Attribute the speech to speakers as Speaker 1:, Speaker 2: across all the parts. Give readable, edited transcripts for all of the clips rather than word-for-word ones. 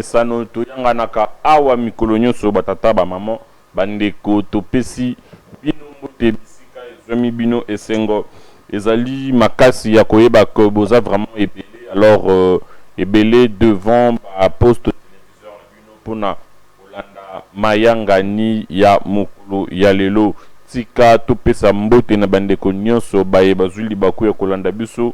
Speaker 1: mesano toyanganaka awa mikolo nyonso batata ba maman bandeko topesi bino mbote bisika ezwami bino esengo ezali makasi ya koyeba ko boza vraiment ebele alors ebele devant ba poste téléviseur bino pona olanda mayangani ya mokolo ya lelo tika topesa mbote na bandeko nyonso baye bazuli baku ya kolanda biso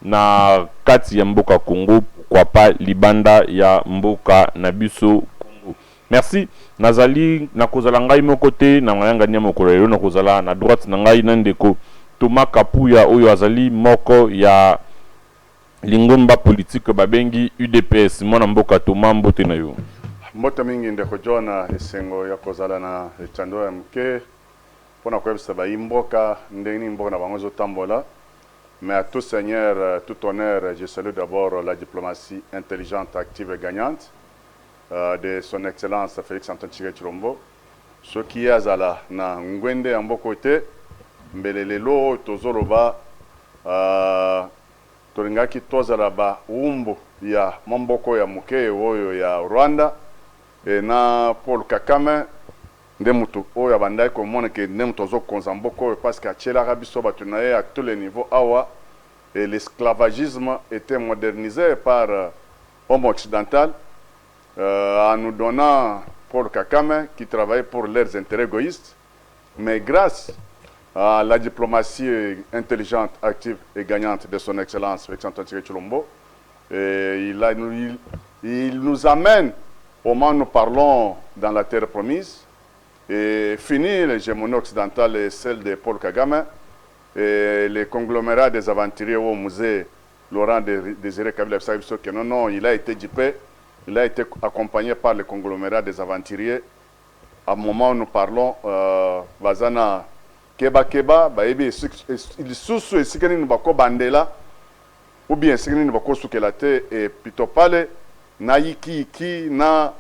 Speaker 1: na kati ya mboka Congo, pourquoi pas libanda ya mboka na biso Congo. Merci. Nazali na kozala ngai mokote na mayanga nya mokolo lelo na kozala na droite na ngai na ndeko Thomas Kapuya oyo azali moko ya lingomba politique babengi UDPS mona mboka Thomas mbote na yo.
Speaker 2: Mbote mingi ndeko Jona esengo ya kozala na chando ya mke pona kwebisa ba imboka ndeni mboka na bango zo tambola. Mais à tout seigneur, tout honneur, je salue d'abord la diplomatie intelligente, active et gagnante de son excellence Félix-Antoine Tshisekedi. Ce qui est azala na ngwende ambo côté mbelelelo tozoloba tolingaki tozala ba umbu ya mamboko ya muke oyo ya Rwanda et na Paul Kagame ndemuto oyo abandai ko mona ke ndemuto zo konzamboko parce que achela rabiso batunaye à tous les niveaux awa et l'esclavagisme était modernisé par homme occidental en nous donnant Paul Kagame qui travaillait pour leurs intérêts égoïstes mais grâce à la diplomatie intelligente, active et gagnante de son excellence Félix-Antoine Tshisekedi Tshilombo il nous amène au moment où nous parlons dans la terre promise et fini l'hégémonie occidentale et celle de Paul Kagame et les conglomérats des aventuriers au musée Laurent Désiré Kabila que non, il a été dupé, il a été accompagné par les conglomérats des aventuriers. À un moment où nous parlons, Bazana Keba, Baebi, il sous et Sikeni Nubako Bandela, ou bien Sikeni Nubako Sukelate et Pitopale, Naiki, Ki, Na.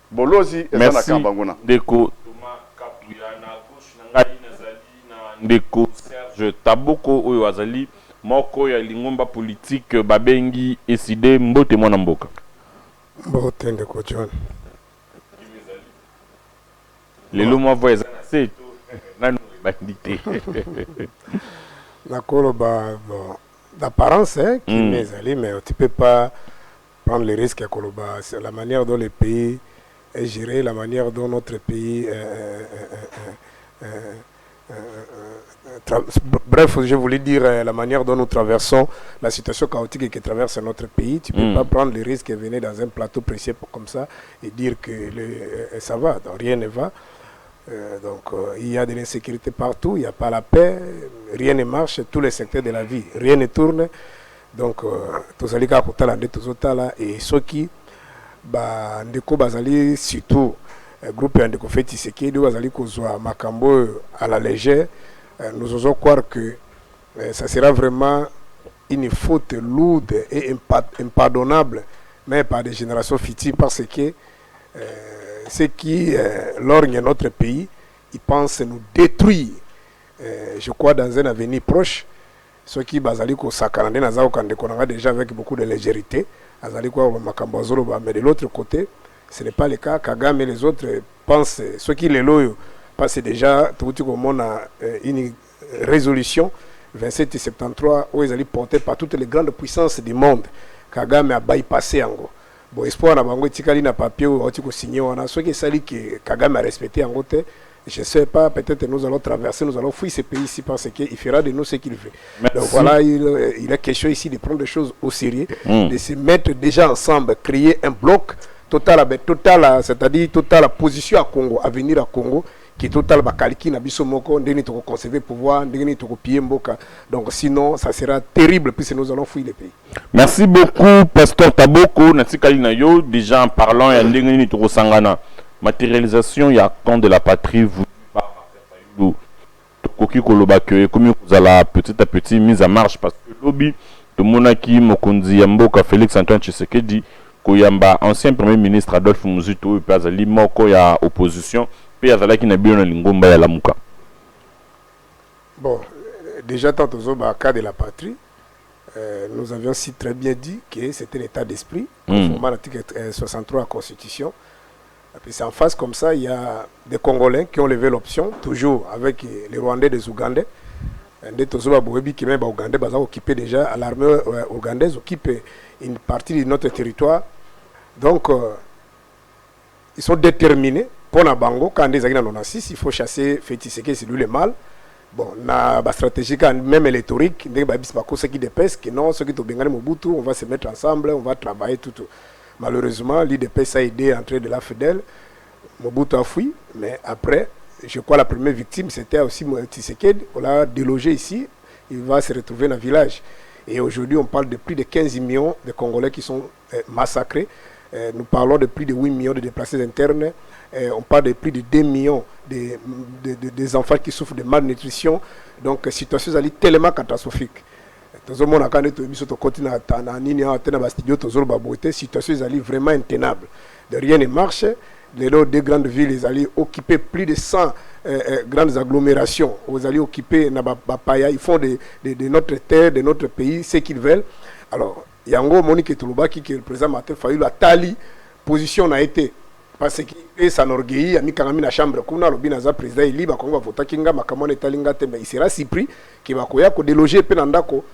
Speaker 2: Bolozi
Speaker 1: merci ndeko Thomas Kapuya na gauche na ngai nazali na ndeko Serge Taboko oyo azali moko ya lingomba politique babengi eside mbote mwana mboka
Speaker 3: mbote ndeko John
Speaker 1: lelo mwa voix na seto nanu bandité
Speaker 3: na koloba d'apparence qui m'ezali mais tu peux pas prendre les risques à koloba c'est la manière dont les pays et gérer la manière dont notre pays bref, je voulais dire la manière dont nous traversons la situation chaotique qui traverse notre pays. Tu ne peux pas prendre le risque et venir dans un plateau précis comme ça et dire que ça va, donc rien ne va. Il y a de l'insécurité partout, il n'y a pas la paix, rien ne marche, tous les secteurs de la vie, rien ne tourne. Donc, tout ça, et ceux qui ndeko bazali surtout groupe ya ndeko Félix Tshisekedi bazali kozwa makambo à la légère nous osons croire que ça sera vraiment une faute lourde et impardonnable mais par des générations futures parce que ceux qui lorgnent notre pays ils pensent nous détruire je crois dans un avenir proche ceux qui bazali kosakana nde nazao kandeko nanga déjà avec beaucoup de légèreté mais de l'autre côté, ce n'est pas le cas. Kagame et les autres pensent, ceux qui les loyaux, passent déjà, tout le monde a une résolution 2773 où ils allaient porter par toutes les grandes puissances du monde. Kagame a bypassé en gros. Bon, espoir na bango tikali na papier ou signé on a ceux qui sali que Kagame a respecté en gros. Je ne sais pas, peut-être nous allons traverser, nous allons fuir ce pays ici parce qu'il fera de nous ce qu'il veut.
Speaker 1: Merci.
Speaker 3: Donc voilà, il est question ici de prendre des choses au sérieux, de se mettre déjà ensemble, créer un bloc total, c'est-à-dire total position à Congo, à venir à Congo, qui est total bakaliki na biso moko, ndeni to conserver pouvoir, ndeni to pied mboka. Donc sinon, ça sera terrible puisque nous allons fuir le pays. Merci
Speaker 1: beaucoup, Pasteur Taboko, Natsikali Nayo, déjà en parlant, et ndeni to sangana. Matérialisation il y a camp de la patrie vous par Fayulu Tokoki Koloba que comme vous allez petit à petit mise en marche parce que lobby de Monaki Mokonzi Yamboka Félix Antoine Tshisekedi Koyamba ancien premier ministre Adolphe Muzuto et Pazali moko ya opposition puis azala qui na bien lingomba ya lamuka.
Speaker 3: Bon déjà tant aux cas de la patrie nous avions si très bien dit que c'était l'état d'esprit, conformément à l'article 63 de la Constitution. Et puis c'est en face comme ça, il y a des Congolais qui ont levé l'option, toujours avec les Rwandais et les Ougandais. Des Tozoba Boebi qui même Ougandais, occupé déjà, l'armée ougandaise occupe une partie de notre territoire. Donc, ils sont déterminés pour la Bango, quand des Aguina 96, il faut chasser Fétisséké, c'est lui le mal. Bon, na ba stratégie même rhétorique, ceux qui dépêchent, que non, ceux qui sont Bengane Mobutu, on va se mettre ensemble, on va travailler tout. Malheureusement, l'IDPS a aidé à entrer de la FEDEL. Mobutu a fui, mais après, je crois la première victime, c'était aussi Tshisekedi. On l'a délogé ici, il va se retrouver dans le village. Et aujourd'hui, on parle de plus de 15 millions de Congolais qui sont massacrés. Nous parlons de plus de 8 millions de déplacés internes. On parle de plus de 2 millions des enfants qui souffrent de malnutrition. Donc, la situation est tellement catastrophique. La situation est vraiment intenable. De rien ne marche. Les deux grandes villes, ils allaient occuper plus de 100 grandes agglomérations. Ils allaient occuper Nabapaya. Ils font de notre terre, de notre pays, ce qu'ils veulent. Alors, Yango Monique Touloubaki, qui est le président Martin Fayulu, la tali position a été. Parce qu'il s'enorgueillit, il a mis la chambre, le président est libre, il sera si pris qu'il va déloger Penandako.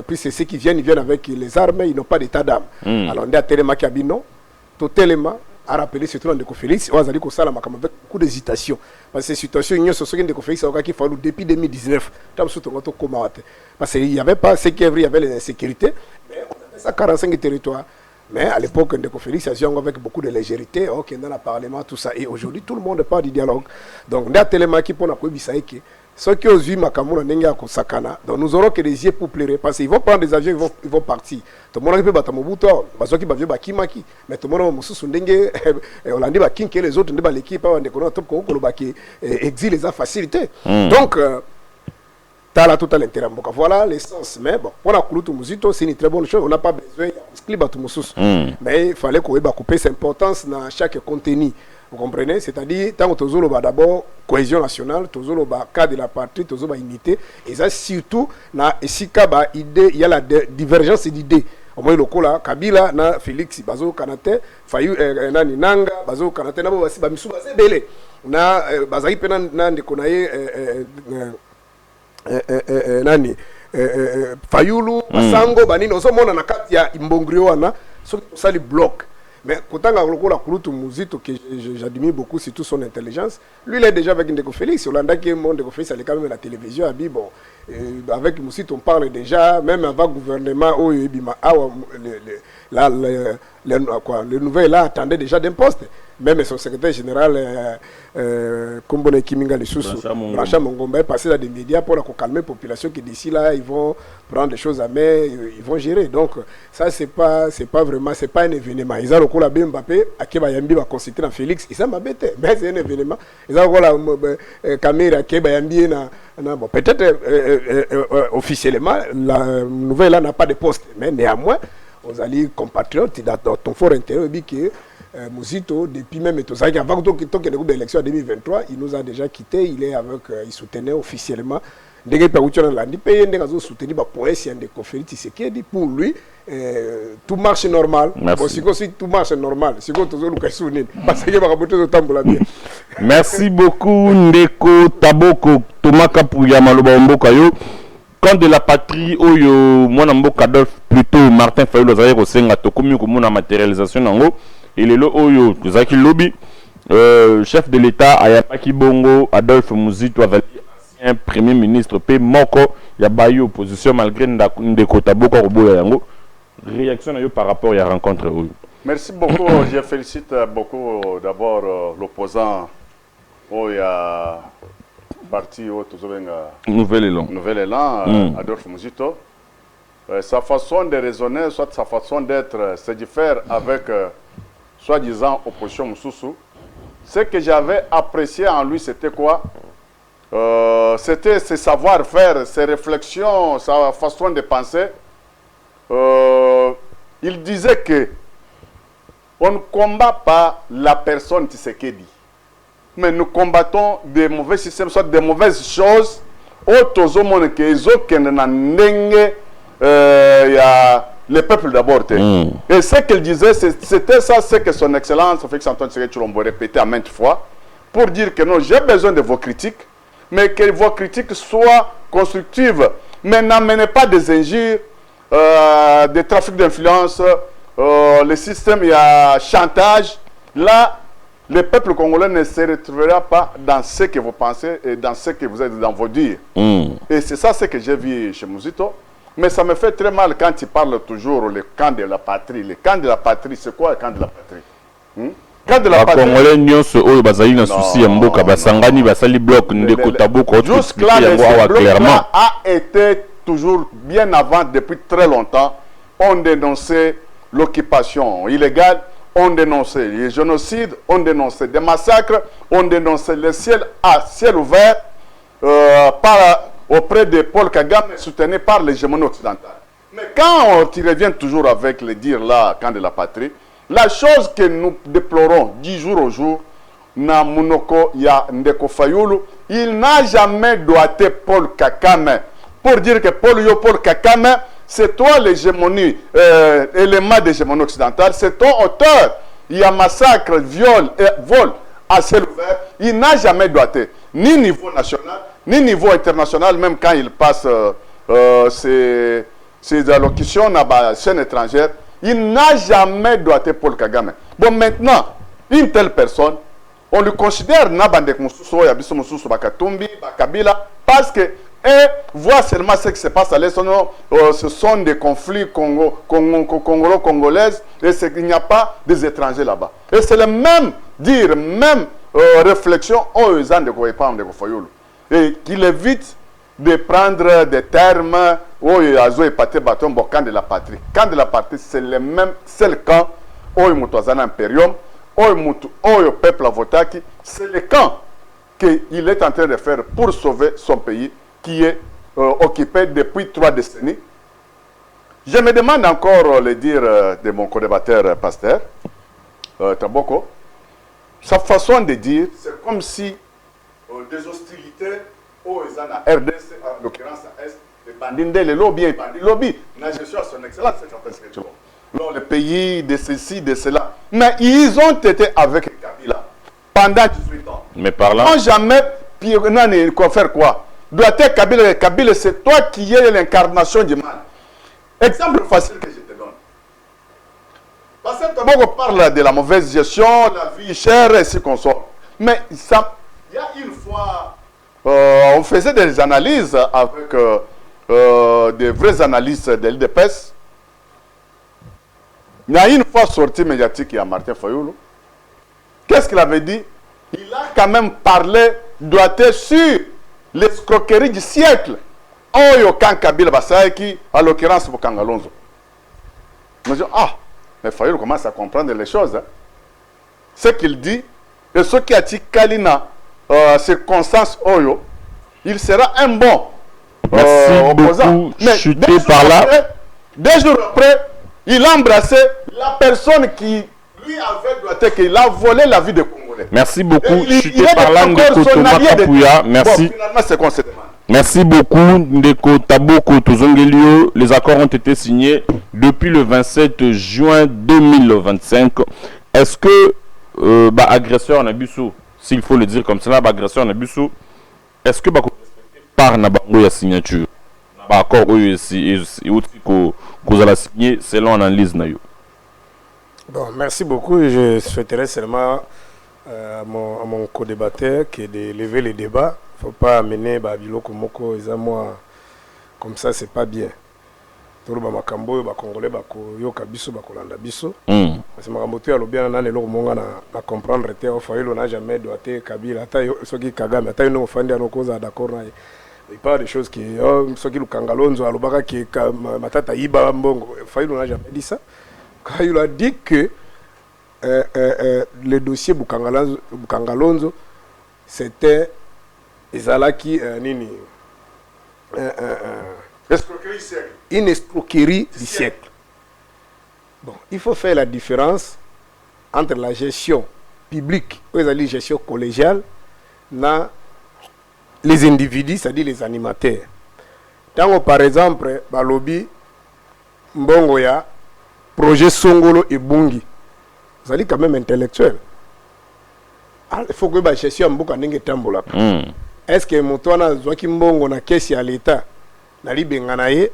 Speaker 3: Puis c'est ceux qui viennent avec les armes, ils n'ont pas d'état d'âme. Alors on dit à Téléma qui a dit non, totalement. A rappelé surtout dans Ndeko Félix, on a dit que ça avec beaucoup d'hésitation. Parce que cette situation, il y a ce Ndeko Félix qu'il fallait depuis 2019. Parce qu'il n'y avait pas ce qu'il y avait l'insécurité, mais on avait ça 45 territoires. Mais à l'époque, Ndeko Félix agit avec beaucoup de légèreté, ok, dans le Parlement, tout ça. Et aujourd'hui, tout le monde parle du dialogue. Donc, on a tellement qui pour la Kobisaïki. Ceux qui ont vu Makamura Nenga Kosakana, donc nous aurons que des yeux pour pleurer. Parce qu'ils vont prendre des avions, ils vont partir. Tout le monde peut battre Mobutu, parce qu'ils vont battre Kimaki. Mais tout le monde Moussou Ndenge, on a dit que les autres, l'équipe, on a exil les a facilités. Donc, Tala tout à l'intérêt. Voilà l'essence. Mais bon, pour la Kouloutou Mouzito, c'est une très bonne chose. On n'a pas besoin de mais il fallait qu'on ait couper cette importance dans chaque contenu. Vous comprenez? C'est-à-dire, tant que tu as d'abord cohésion nationale, tu as le cas de la patrie, tu as unité. Et ça, surtout, il y a la divergence d'idées. Au moins, le cas, Kabila, Félix, Bazo Kanate, Fayou, Nanga, Bazo Kanate, Bamisou, Bazébélé. Bazaï Penan, Ndekonaye, nani Fayulu Masango Banini osomona na kati ya Imbongrio wana so ça le bloc mais kotanga lokola Kulutu Muzito que j'admire beaucoup surtout son intelligence lui il est déjà avec Ndeko Félix Olanda qui est monde Ndeko Félix elle est quand même la télévision a dit bon avec Muzito on parle déjà même avant gouvernement où le nouvel là attendait déjà d'un poste même son secrétaire général Kombone Kiminga Lissousou Brancha Mongomba est passé dans des médias pour calmer la population qui d'ici là ils vont prendre des choses à main ils vont gérer donc ça c'est pas vraiment c'est pas un événement ils ont le coup la Mbappé à Keba Yambi va consulter dans Félix ils ça m'a bêté mais c'est un événement ils ont la caméra Keba Yambi bon peut-être officiellement la nouvelle là n'a pas de poste mais néanmoins aux alliés compatriotes dans ton fort intérieur dit que Mouzito, depuis même avant que l'élection en 2023, il nous a déjà quitté, il est avec, il soutenait officiellement. Pour lui, tout marche normal. Tout marche normal.
Speaker 1: Merci beaucoup, Ndeko Taboko, Thomas Kapouya Maloba Mbokayo. Quand de la patrie, Oyo, mon Mboka Adolphe, plutôt Martin Fayulu, Ozaïre, Osenga, Tokomi, comme on matérialisation, Nango. Et le Oyo, Zaki Lobi, chef de l'État, Ayapaki Bongo, Adolphe Mouzito, ancien premier ministre, P. Moko, Yabayi opposition malgré Ndeko Taboko, Robo Yango. Réaction par rapport à la rencontre Oyo.
Speaker 2: Merci beaucoup, je félicite beaucoup d'abord l'opposant Oya parti au
Speaker 1: Nouvel
Speaker 2: Élan, Adolphe Mouzito. Sa façon de raisonner, soit sa façon d'être, se diffère avec soi-disant opposition Moussoussou. Ce que j'avais apprécié en lui, c'était quoi? C'était ses savoir-faire, ses réflexions, sa façon de penser. Il disait que on ne combat pas la personne Tshisekedi, mais nous combattons des mauvais systèmes, soit des mauvaises choses. Autres hommes qui ont il y a le peuple d'abord. Et ce qu'il disait, c'était ça, c'est que son excellence, Félix Antoine Tshisekedi Tshilombo répétait à maintes fois, pour dire que non, j'ai besoin de vos critiques, mais que vos critiques soient constructives, mais n'amenez pas des injures, des trafics d'influence, le système, il y a chantage. Là, le peuple congolais ne se retrouvera pas dans ce que vous pensez et dans ce que vous êtes dans vos dires. Et c'est ça ce que j'ai vu chez Mouzito. Mais ça me fait très mal quand il parle toujours le camp de la patrie. Le camp de la patrie, c'est quoi le camp de la patrie? Camp de la patrie.
Speaker 1: Congolais nyonso oyo bazali na souci ya mboka basangani basali bloc ndeko taboko
Speaker 2: jusque-là, ce bloc-là a été toujours bien avant, depuis très longtemps. On dénonçait l'occupation illégale, on dénonçait les génocides, on dénonçait des massacres, on dénonçait le ciel à ciel ouvert auprès de Paul Kagame, soutenu par l'hégémonie occidentale. Mais quand on y revient toujours avec les dires là, camp de la patrie, la chose que nous déplorons 10 jours au jour, na Munoko ya Ndeko Fayulu, il n'a jamais doigté Paul Kagame pour dire que Paul Kagame, c'est toi l'hégémonie, élément d'hégémonie occidentale, c'est ton auteur. Il y a massacre, viol et vol à ciel ouvert. Il n'a jamais doigté, ni niveau national, ni niveau international, même quand il passe ses allocutions dans la chaîne étrangère. Il n'a jamais doigté Paul Kagame. Bon, maintenant, une telle personne, on le considère Nabandek Moussousso, Yabiso Moussousso, Bakatumbi, Bakabila, parce que voit seulement ce qui se passe à l'Est. Ce sont des conflits congolaises et il n'y a pas des étrangers là-bas. Et c'est le même dire, même réflexion aux gens de Goïpam de Gofoyoulou. Et qu'il évite de prendre des termes où il y a épaté bâton au camp de la patrie. Camp de la patrie, c'est le même, c'est le camp où il y a un impérium, où il y a peuple avotaki. C'est le camp qu'il est en train de faire pour sauver son pays qui est occupé depuis 3 décennies. Je me demande encore le dire de mon co-débatteur Pasteur Taboko. Sa façon de dire, c'est comme si des hostilités aux RDC, en l'occurrence à Est, les bandits les lobbies, les bandits lobby, la gestion à son excellence, le pays de ceci, de cela. Mais ils ont été avec Kabila pendant 18 ans.
Speaker 1: Mais par là.
Speaker 2: Ils n'ont jamais faire quoi? Doit être Kabila, c'est toi qui es l'incarnation du mal. Exemple facile que je te donne. Parce que tout le monde parle de la mauvaise gestion, la vie chère et ce qu'on sort. Mais ça, il y a une fois, on faisait des analyses avec des vraies analyses de l'IDPS. Il y a une fois sorti médiatique, il y a Martin Fayulu. Qu'est-ce qu'il avait dit? Il a quand même parlé, doit être sur l'escroquerie du siècle. Oyo kan Kabila Basaiki, à l'occurrence pour Kangalonzo. Mais Fayulu commence à comprendre les choses. Hein. Ce qu'il dit, et ce qui a dit Kalina, c'est Constance Oyo, il sera un bon opposant. Mais
Speaker 1: chuté par là.
Speaker 2: 2 jours après, il a embrassé la personne qui lui avait doigté, qu'il a volé la vie des Congolais.
Speaker 1: Merci beaucoup. Chuté par là, Ndeko Thomas Kapouya. Merci.
Speaker 2: Bon, finalement, c'est qu'on se demande.
Speaker 1: Merci beaucoup, Ndeko Taboko Tozongelio. Les accords ont été signés depuis le 27 juin 2025. Est-ce que agresseur Nabusso, s'il faut le dire comme cela, agresseur Nabusso, est-ce que par Nabango la signature, l'accord aussi vous allez signer selon l'analyse Nayo?
Speaker 3: Bon, merci beaucoup. Je souhaiterais seulement à mon co-débatteur qui est de lever les débats. Il ne faut pas amener Biloko Moko et moi comme ça, c'est pas bien. Tout le monde Congolais, Yoka Biso, Bakolanda Biso. Parce que Maramoto a bien nan eloko monga na comprendre te au Fayulu n'a jamais doité Kabila ata soki Kagame ata no fandi anokoza d'accord na il parle des choses qui soki lu Kangalonzo alobaka ki matata iba mbongo Fayulu n'a jamais dit ça. Quand il a dit que le dossier Bukangalonzo c'était ezalaki nini une escroquerie du siècle. Bon, il faut faire la différence entre la gestion publique, la gestion collégiale, les individus, c'est-à-dire les animateurs. Tant par exemple, Balobi, mbongo ya projet Songolo et Bungi. Vous allez quand même intellectuel. Il faut que la gestion mboka ndenge tambola. Est-ce que motwana zwaki mbongo na kesi ya l'État na libenga na ye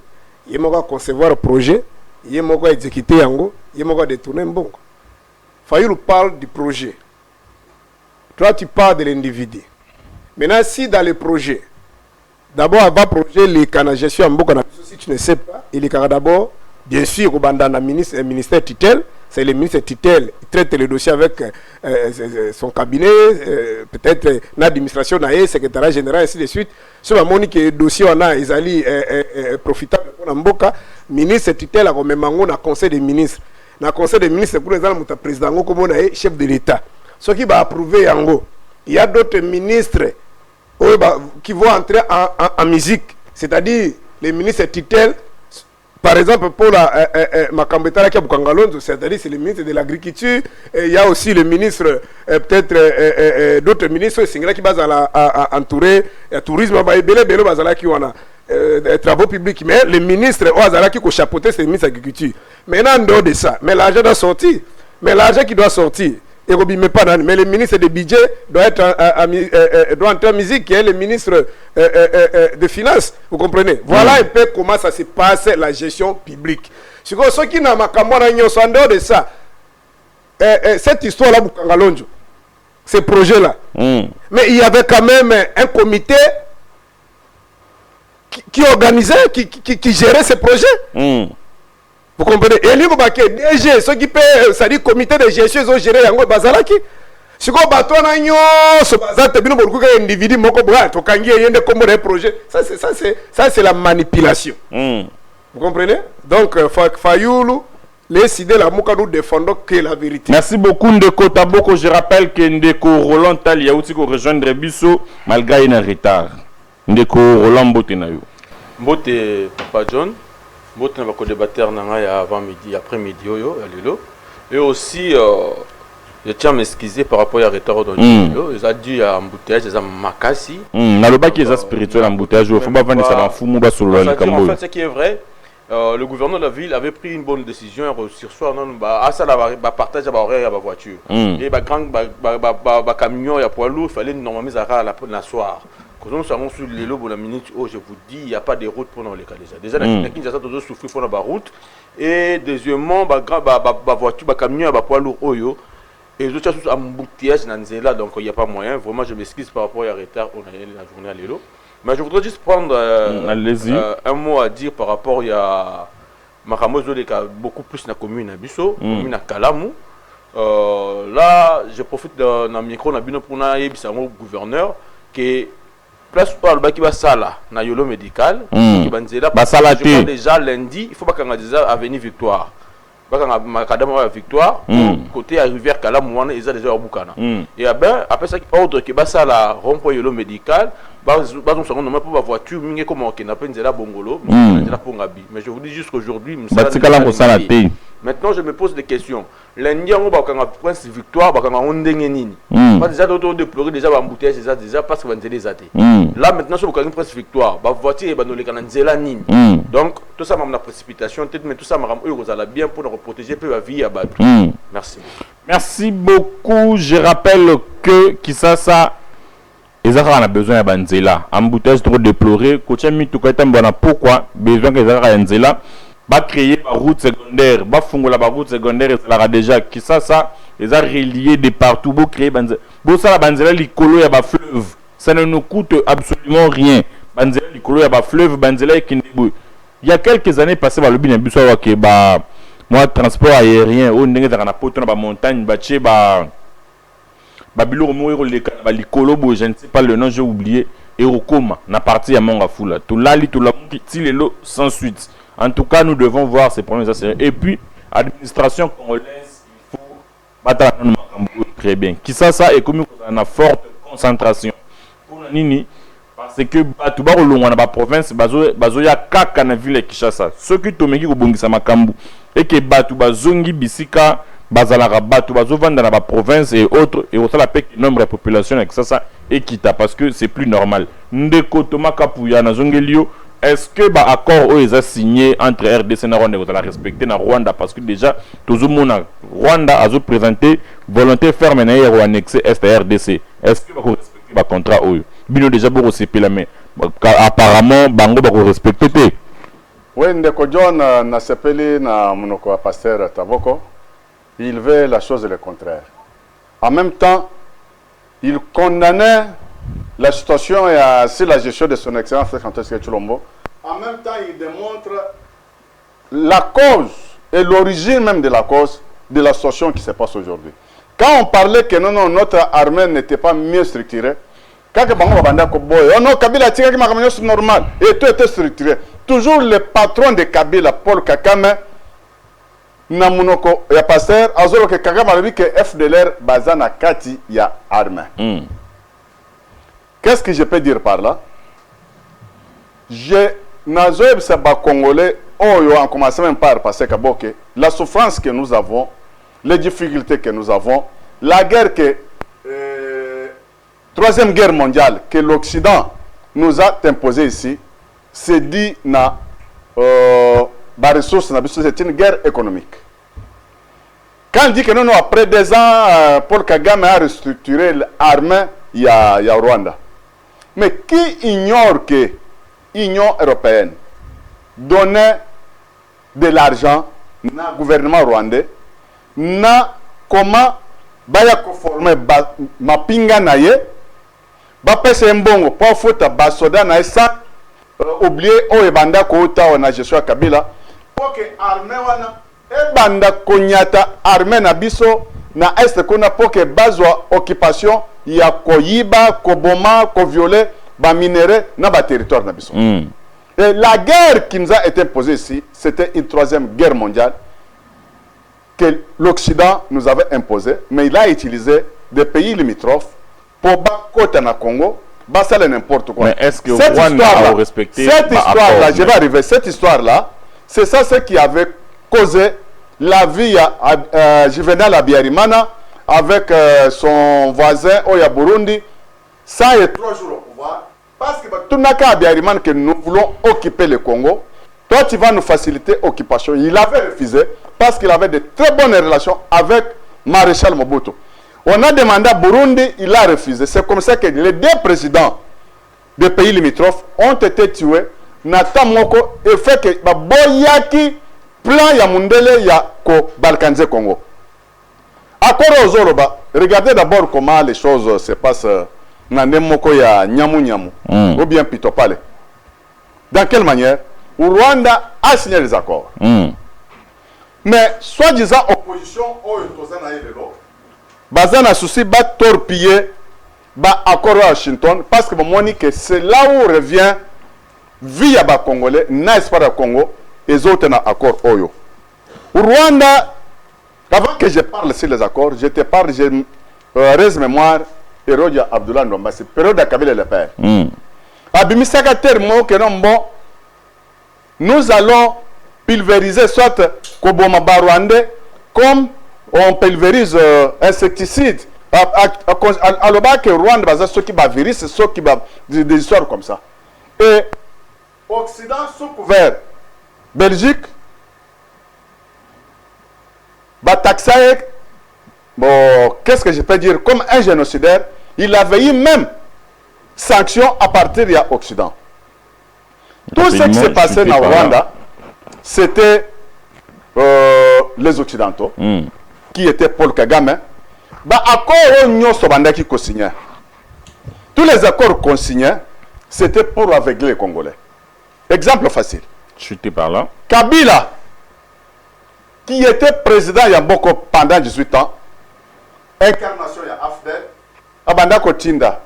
Speaker 3: moko concevoir projet, ye moko exécuter yango, ye moko détourner mbongo. Fayulu parle du projet. Toi tu parles de l'individu. Maintenant si dans le projet, d'abord avant projet les canaux gestion mboka na si tu ne sais pas, il est d'abord bien sûr au bandana ministère tutelle. C'est le ministre Titel qui traite le dossier avec son cabinet, peut-être l'administration, secrétaire général, ainsi de suite. Sur la monique le dossier, on a, ils allaient profitable pour Mboka. Ministre Titel a même un conseil des ministres. Dans le conseil des ministres, pour les gens, président, comme on a chef de l'État. Ce qui va approuver Yango. Il y a d'autres ministres qui vont entrer en musique. C'est-à-dire, les ministres Titel. Par exemple, pour Makambetala qui a Bukangalonzo, c'est-à-dire c'est le ministre de l'Agriculture, il y a aussi le ministre, peut-être d'autres ministres, qui basent à entourer le tourisme, qui ont travaux publics, mais le ministre qui a chapeauté, c'est le ministre de l'Agriculture. Maintenant, en dehors de ça, mais l'argent doit sortir. Mais l'argent qui doit sortir, mais le ministre du budget doit entrer en musique, qui est le ministre des Finances. Vous comprenez? Voilà un peu comment ça se passe la gestion publique. Ce qui n'a pas en dehors de ça, cette histoire-là, ce projet-là. Mais il y avait quand même un comité qui organisait, qui gérait ce projet. Vous comprenez? Et lui, DG, ceux qui paient, c'est-à-dire comité de gestion, ils ont géré Yango Bazalaki. Si vous avez un individu, ça c'est la manipulation. Vous comprenez? Donc, Fayoulou, les idées, la mouka, nous défendons que la vérité.
Speaker 1: Merci beaucoup, Ndeko Taboko. Je rappelle que Ndeko Roland Tal, il y a aussi rejoindre Bisso, malgré un retard. Ndeko Roland Botenayo.
Speaker 4: Mbote, Papa John. Mbote na débatteur avant midi, après midi, et aussi je tiens à m'excuser par rapport à retard dans le ils ont dit à embouteillage ils ont makasi
Speaker 1: na le bac est spirituel embouteillage il faut pas vendre ça dans fou mouba sur le
Speaker 4: en fait ce qui est vrai le gouverneur de la ville avait pris une bonne décision sur soir non à ça la partage à horaire à la voiture et ba grand ba camion ya poids lourd il fallait normalement à la soir. Quand nous sommes sur les lobes la minute, je vous dis, il n'y a pas de route pour nous les cas déjà. Déjà, nous avons souffert pour la route. Et deuxièmement, la voiture, le camion, le poids lourd, et les autres choses embouteillage dans Zéla, donc il n'y a pas moyen. Vraiment, je m'excuse par rapport à retard, on a la journée à l'élo. Mais je voudrais juste prendre un mot à dire par rapport à Makamozo, qui a beaucoup plus dans la commune à Bisso, commune à Kalamou. Là, je profite d'un micro pour le gouverneur qui place par le bas qui va ça là, na yolo médical, qui va dire déjà lundi, il faut pas qu'on a déjà avenue Victoire. Pas qu'on a macadam Victoire, côté à rivière Kalamouane, ils ont déjà au Boukana. Et après ça, ordre qui va ça là, rond-point yolo médical, on se rend pour la voiture, mais comment on a peine la bongolo, mais je vous dis juste qu'aujourd'hui, maintenant je me pose des questions. Lundi, on va quand Prince Victoire, on a pas déjà d'autres déplorer déjà l'embouteillage déjà parce que va les athées. Là maintenant sur le Prince Victoire, la voiture est dans les canaux Nini. Donc tout ça m'a précipitation, mais tout ça m'a bien pour nous protéger peu la vie à battre. Merci.
Speaker 1: Merci beaucoup. Je rappelle que Kisasa ils ont besoin de Banzela. Embouteillage trop déploré. Pourquoi besoin que Banzela va créer une route secondaire, va fonder la route secondaire, ça déjà qui ça les a reliés de partout pour créer Banzela. Pour ça la Banzela l'icolo y a ba fleuve, ça ne nous coûte absolument rien. Banzela l'icolo y a ba fleuve, Banzela et Kindebou. Il y a quelques années passées par le bin bus que bah moi transport aérien au ndenge dans la poto na montagne baché ba biloko mourir les l'icolo je ne sais pas le nom j'ai oublié et au coma na partie à Mongafula. Tout là li tout la qui les lots sans suite. En tout cas, nous devons voir ces problèmes. Et puis, l'administration congolaise, il faut battre très bien. Qui ça est comme une forte concentration. Pour Nini, parce que Batouba ou la province, Bazoya Kaka na ville Kishasa. Ceux qui tomeki au Bongisa Makambu et que Batouba Zongi Bisika, Bazalara Batouba Zovan dans la province et autres, et aussi la paix nombre de population avec ça équitable parce que c'est plus normal. Ndeko Toma Kapuya na Zongelio. est-ce que l'accord où a signé entre RDC et Rwanda vous allez respecter na Rwanda parce que déjà tout le monde Rwanda a présenté volonté ferme pour annexer est RDC. Est-ce que vous respectez le contrat où bino déjà pour CP la mais apparemment bango va respecter.
Speaker 2: Oui, ndeko John na sepeli na monoko pasteur Taboko, il veut la chose le contraire. En même temps, il condamnait la situation et sur la gestion de son excellence Santos Chilombo. En même temps, il démontre la cause et l'origine même de la cause de la situation qui se passe aujourd'hui. Quand on parlait que non, notre armée n'était pas mieux structurée, quand on Kabila c'est normal et tout était structuré. Toujours le patron de Kabila, Paul Kagame, Namunoko et pasteur, Azoro que Kagame a dit que FDLR Bazana Kati ya armée. Qu'est-ce que je peux dire par là? Je n'ai pas congolais, en commençant même par passer Kaboke, la souffrance que nous avons, les difficultés que nous avons, la guerre que troisième guerre mondiale que l'Occident nous a imposée ici, c'est dit na ressources, c'est une guerre économique. Quand on dit que non, après 2 ans, Paul Kagame a restructuré l'armée, il y a Rwanda. Mais qui ignore que l'Union européenne donnait de l'argent au gouvernement rwandais, na comment baya former ma pinga naye, ba pese mbongo pour foutre ba soda na sans oublier o ebanda ko ta na Joshua Kabila pour que armée wana ebanda konyata armée na biso na est kona pour que bazwa occupation ya koyiba koboma ko violer ba minéraux na ba territoire na biso. Et la guerre qui nous a été posée ici, c'était une 3e guerre mondiale que l'Occident nous avait imposée, mais il a utilisé des pays limitrophes pour battre na Congo, ça n'importe quoi.
Speaker 1: Mais est-ce que Rwanda a respecté
Speaker 2: cette histoire-là, je vais arriver, cette histoire-là, c'est ça ce qui avait causé la vie à Juvenal Habyarimana avec son voisin Oya Burundi, 103 jours au pouvoir. Parce que tout n'a qu'à Habyarimana que nous voulons occuper le Congo. Toi, tu vas nous faciliter l'occupation. Il avait refusé parce qu'il avait de très bonnes relations avec Maréchal Mobutu. On a demandé à Burundi, il a refusé. C'est comme ça que les 2 présidents des pays limitrophes ont été tués. Nathan Moko et fait que Boyaki plan ya Mundele ya ko Balkanze Congo. Accord aux Zoroba, regardez d'abord comment les choses se passent dans Moko ya Nyamu ou bien Pitopale. Dans quelle manière? Où Rwanda a signé les accords. Mais soi-disant opposition au Bazana souci va torpiller accord à Washington parce que que c'est là où revient via les Congolais, n'est-ce pas le Congo, et les autres accords Oyo. Au Rwanda, avant que je parle sur les accords, je te parle, je reste mémoire, et Rodia Abdullah Ndomba, c'est période de Kabila le père. Abimisaka termo que non bon, nous allons pulvériser soit Koboma Barwande comme on pulvérise insecticides. Alors que Rwanda, c'est ceux qui va virus, c'est ceux qui va des histoires comme ça. Et Occident sous couvert, Belgique, Bataxaï, bon, qu'est-ce que je peux dire, comme un génocidaire, il avait eu même sanctions à partir de l'Occident. Tout ce qui s'est passé dans Rwanda, c'était les Occidentaux, qui étaient Paul Kagame. Tous les accords qu'on signait, c'était pour aveugler les Congolais. Exemple facile.
Speaker 1: Chuté par là.
Speaker 2: Kabila, qui était président Yamboko pendant 18 ans, incarnation ya AFDEL, Abanda Kotinda,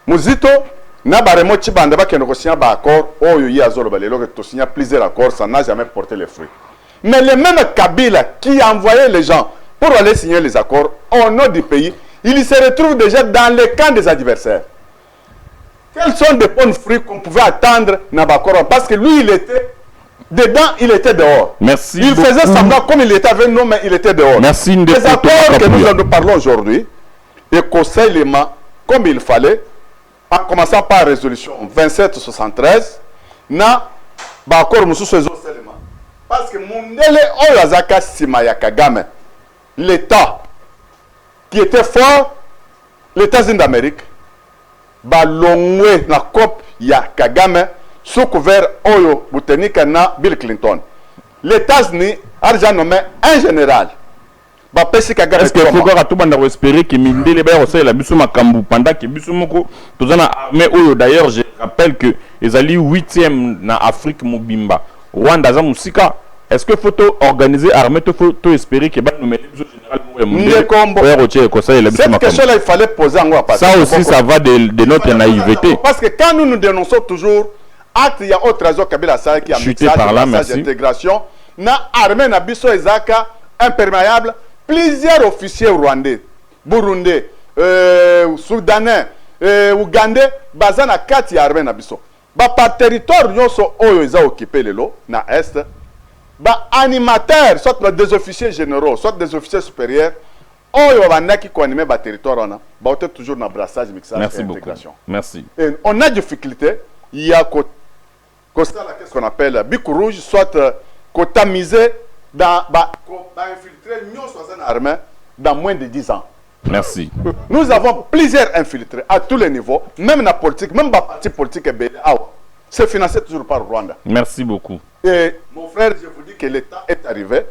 Speaker 2: Muzito, Nabaremo Chibanda, qui a signé un accord, Oyo Yazolo Balelo, qui a signé plusieurs accords, ça n'a jamais porté les fruits. Mais le même Kabila qui envoyait les gens pour aller signer les accords au nom du pays, il se retrouve déjà dans le camp des adversaires. Quels sont les bons fruits qu'on pouvait attendre Nabakoro? Parce que lui, il était dedans, il était dehors.
Speaker 1: Merci.
Speaker 2: Il faisait semblant comme il était avec nous, mais il était dehors.
Speaker 1: Merci.
Speaker 2: Les accords que nous parlons aujourd'hui, et conseillement comme il fallait, en commençant par la résolution 2773, na baaccord mosusu ezosalema parce que mondele oyo azaka nsima ya Kagame, l'État qui était fort, les États-Unis d'Amérique, balongwe na COP ya Kagame sous couvert oyo botanika na Bill Clinton. Les États-Unis a déjà nommé un général.
Speaker 1: Est-ce qu'il faut encore tout le monde espérer que Mindele va recevoir la biso makambu pendant que biso moko tozana armée oyo d'ailleurs je rappelle que les alliés 8e na Afrique mobimba Rwanda za musika. Est-ce que faut organiser armée faut espérer que va nommer le général
Speaker 2: cette question-là, il fallait poser en quoi.
Speaker 1: Ça aussi, ça va de notre naïveté.
Speaker 2: Parce que quand nous dénonçons toujours, acte, il y a autre raison Kabila Sall qui a
Speaker 1: chuté par là, merci.
Speaker 2: Intégration, na armée na biso ezaka imperméable, plusieurs officiers rwandais, burundais, soudanais, ougandais, bazana kati ya armée na biso. Ba par territoire nyonso oyo eza occupé lelo na est. Bah, animateurs, soit des officiers généraux, soit des officiers supérieurs, qui connaissent le territoire, on a toujours un brassage, mixage et intégration.
Speaker 1: Merci.
Speaker 2: Et on a des difficultés. Il y a ce qu'on appelle bico rouge, soit tamisé dans infiltrer une armée dans moins de 10 ans.
Speaker 1: Merci.
Speaker 2: Nous avons plusieurs infiltrés à tous les niveaux, même la politique, même la partie politique est c'est financé toujours par Rwanda.
Speaker 1: Merci beaucoup.
Speaker 2: Et mon frère, je vous dis que l'État est arrivé.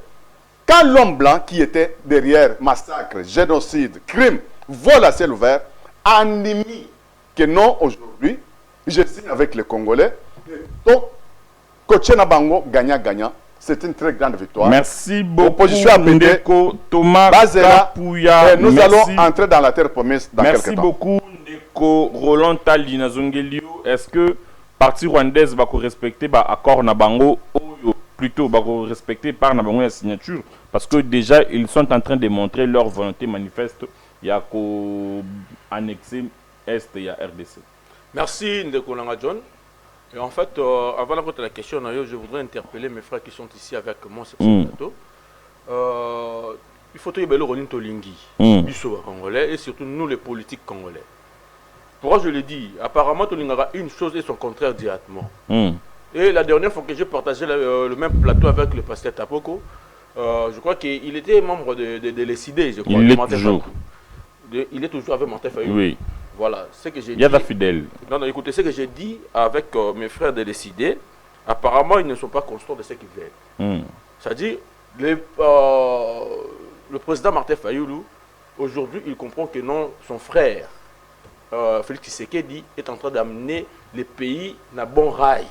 Speaker 2: Quand l'homme blanc qui était derrière massacre, génocide, crime, vol à ciel ouvert, a admis que non, aujourd'hui, je signe avec les Congolais. Donc, Kochena Bango, gagnant-gagnant, c'est une très grande victoire.
Speaker 1: Merci beaucoup.
Speaker 2: Opposition à
Speaker 1: Thomas Kapouya.
Speaker 2: Nous allons entrer dans la terre promise dans quelques temps.
Speaker 1: Merci beaucoup, Ndeko Roland Tali Nazongelio. Est-ce que parti rwandaise va respecter l'accord Nabango ou plutôt va respecter par Nabango la signature parce que déjà ils sont en train de montrer leur volonté manifeste. Il y a qu'au annexer Est, il y a RDC.
Speaker 4: Merci Ndeko Langa John. Et en fait, avant de la question, je voudrais interpeller mes frères qui sont ici avec moi sur ce plateau. Il faut que nous Ronin Tolingi, congolais et surtout nous les politiques congolais. Pourquoi je le dis? Apparemment, il y aura une chose et son contraire directement. Et la dernière fois que j'ai partagé le même plateau avec le pasteur Tapoko, je crois qu'il était membre de l'ECD, je crois.
Speaker 1: Il est toujours.
Speaker 4: Il est toujours avec Martin Fayou.
Speaker 1: Oui.
Speaker 4: Voilà, ce que j'ai dit.
Speaker 1: Il y a des fidèles.
Speaker 4: Non, non, écoutez, ce que j'ai dit avec mes frères de l'ECD, apparemment, ils ne sont pas constants de ce qu'ils veulent. C'est-à-dire, le président Martin Fayulu, aujourd'hui, il comprend que non, son frère, Félix Tshisekedi est en train d'amener les pays dans bon rail.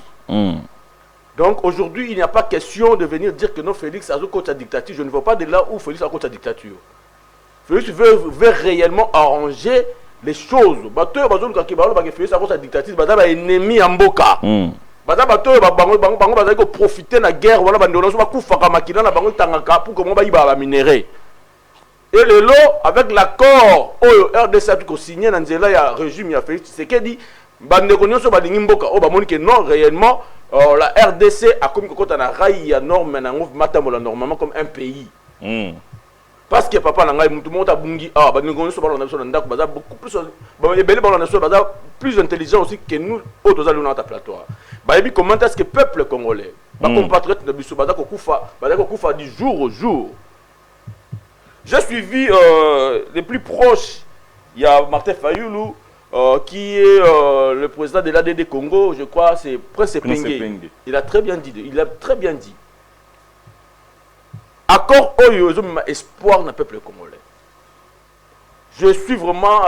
Speaker 4: Donc aujourd'hui, il n'y a pas question de venir dire que non, Félix a contre sa dictature. Je ne vois pas de là où Félix a contre sa dictature. Félix veut réellement arranger les choses. Félix a contre sa dictature, il est ennemi en boka. Profiter de la guerre, pour que les minéraux. Et le lot, avec l'accord, RDC a signé dans le régime, il a fait ce qu'il dit, non, réellement, la RDC a comme normalement comme un pays. Parce que papa, plus intelligent aussi que nous, autres allons dans ta plateau. Comment est-ce que le peuple congolais, compatriote de Bissou, du jour au jour. J'ai suivi les plus proches. Il y a Martin Fayulu, qui est le président de l'ADD Congo, je crois, c'est Prince Pengue. Il a très bien dit. Accord Oyo, espoir dans le peuple congolais. Je suis vraiment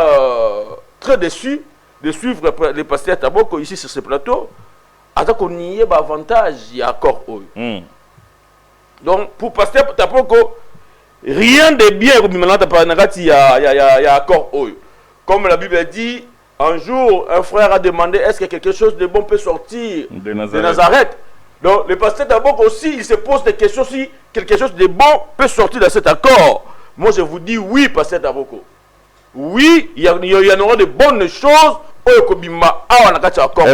Speaker 4: très déçu de suivre les pasteurs Taboko ici sur ce plateau. Attends qu'on y ait avantage, il y a accord Oyo. Donc, pour pasteur Taboko, rien de bien, il y a accord Oyo. Comme la Bible dit, un jour, un frère a demandé est-ce que quelque chose de bon peut sortir de Nazareth. Donc, le pasteur d'abord aussi, il se pose des questions si quelque chose de bon peut sortir de cet accord. Moi, je vous dis oui, pasteur Daboko. Oui, il y en aura de bonnes choses.
Speaker 1: Est-ce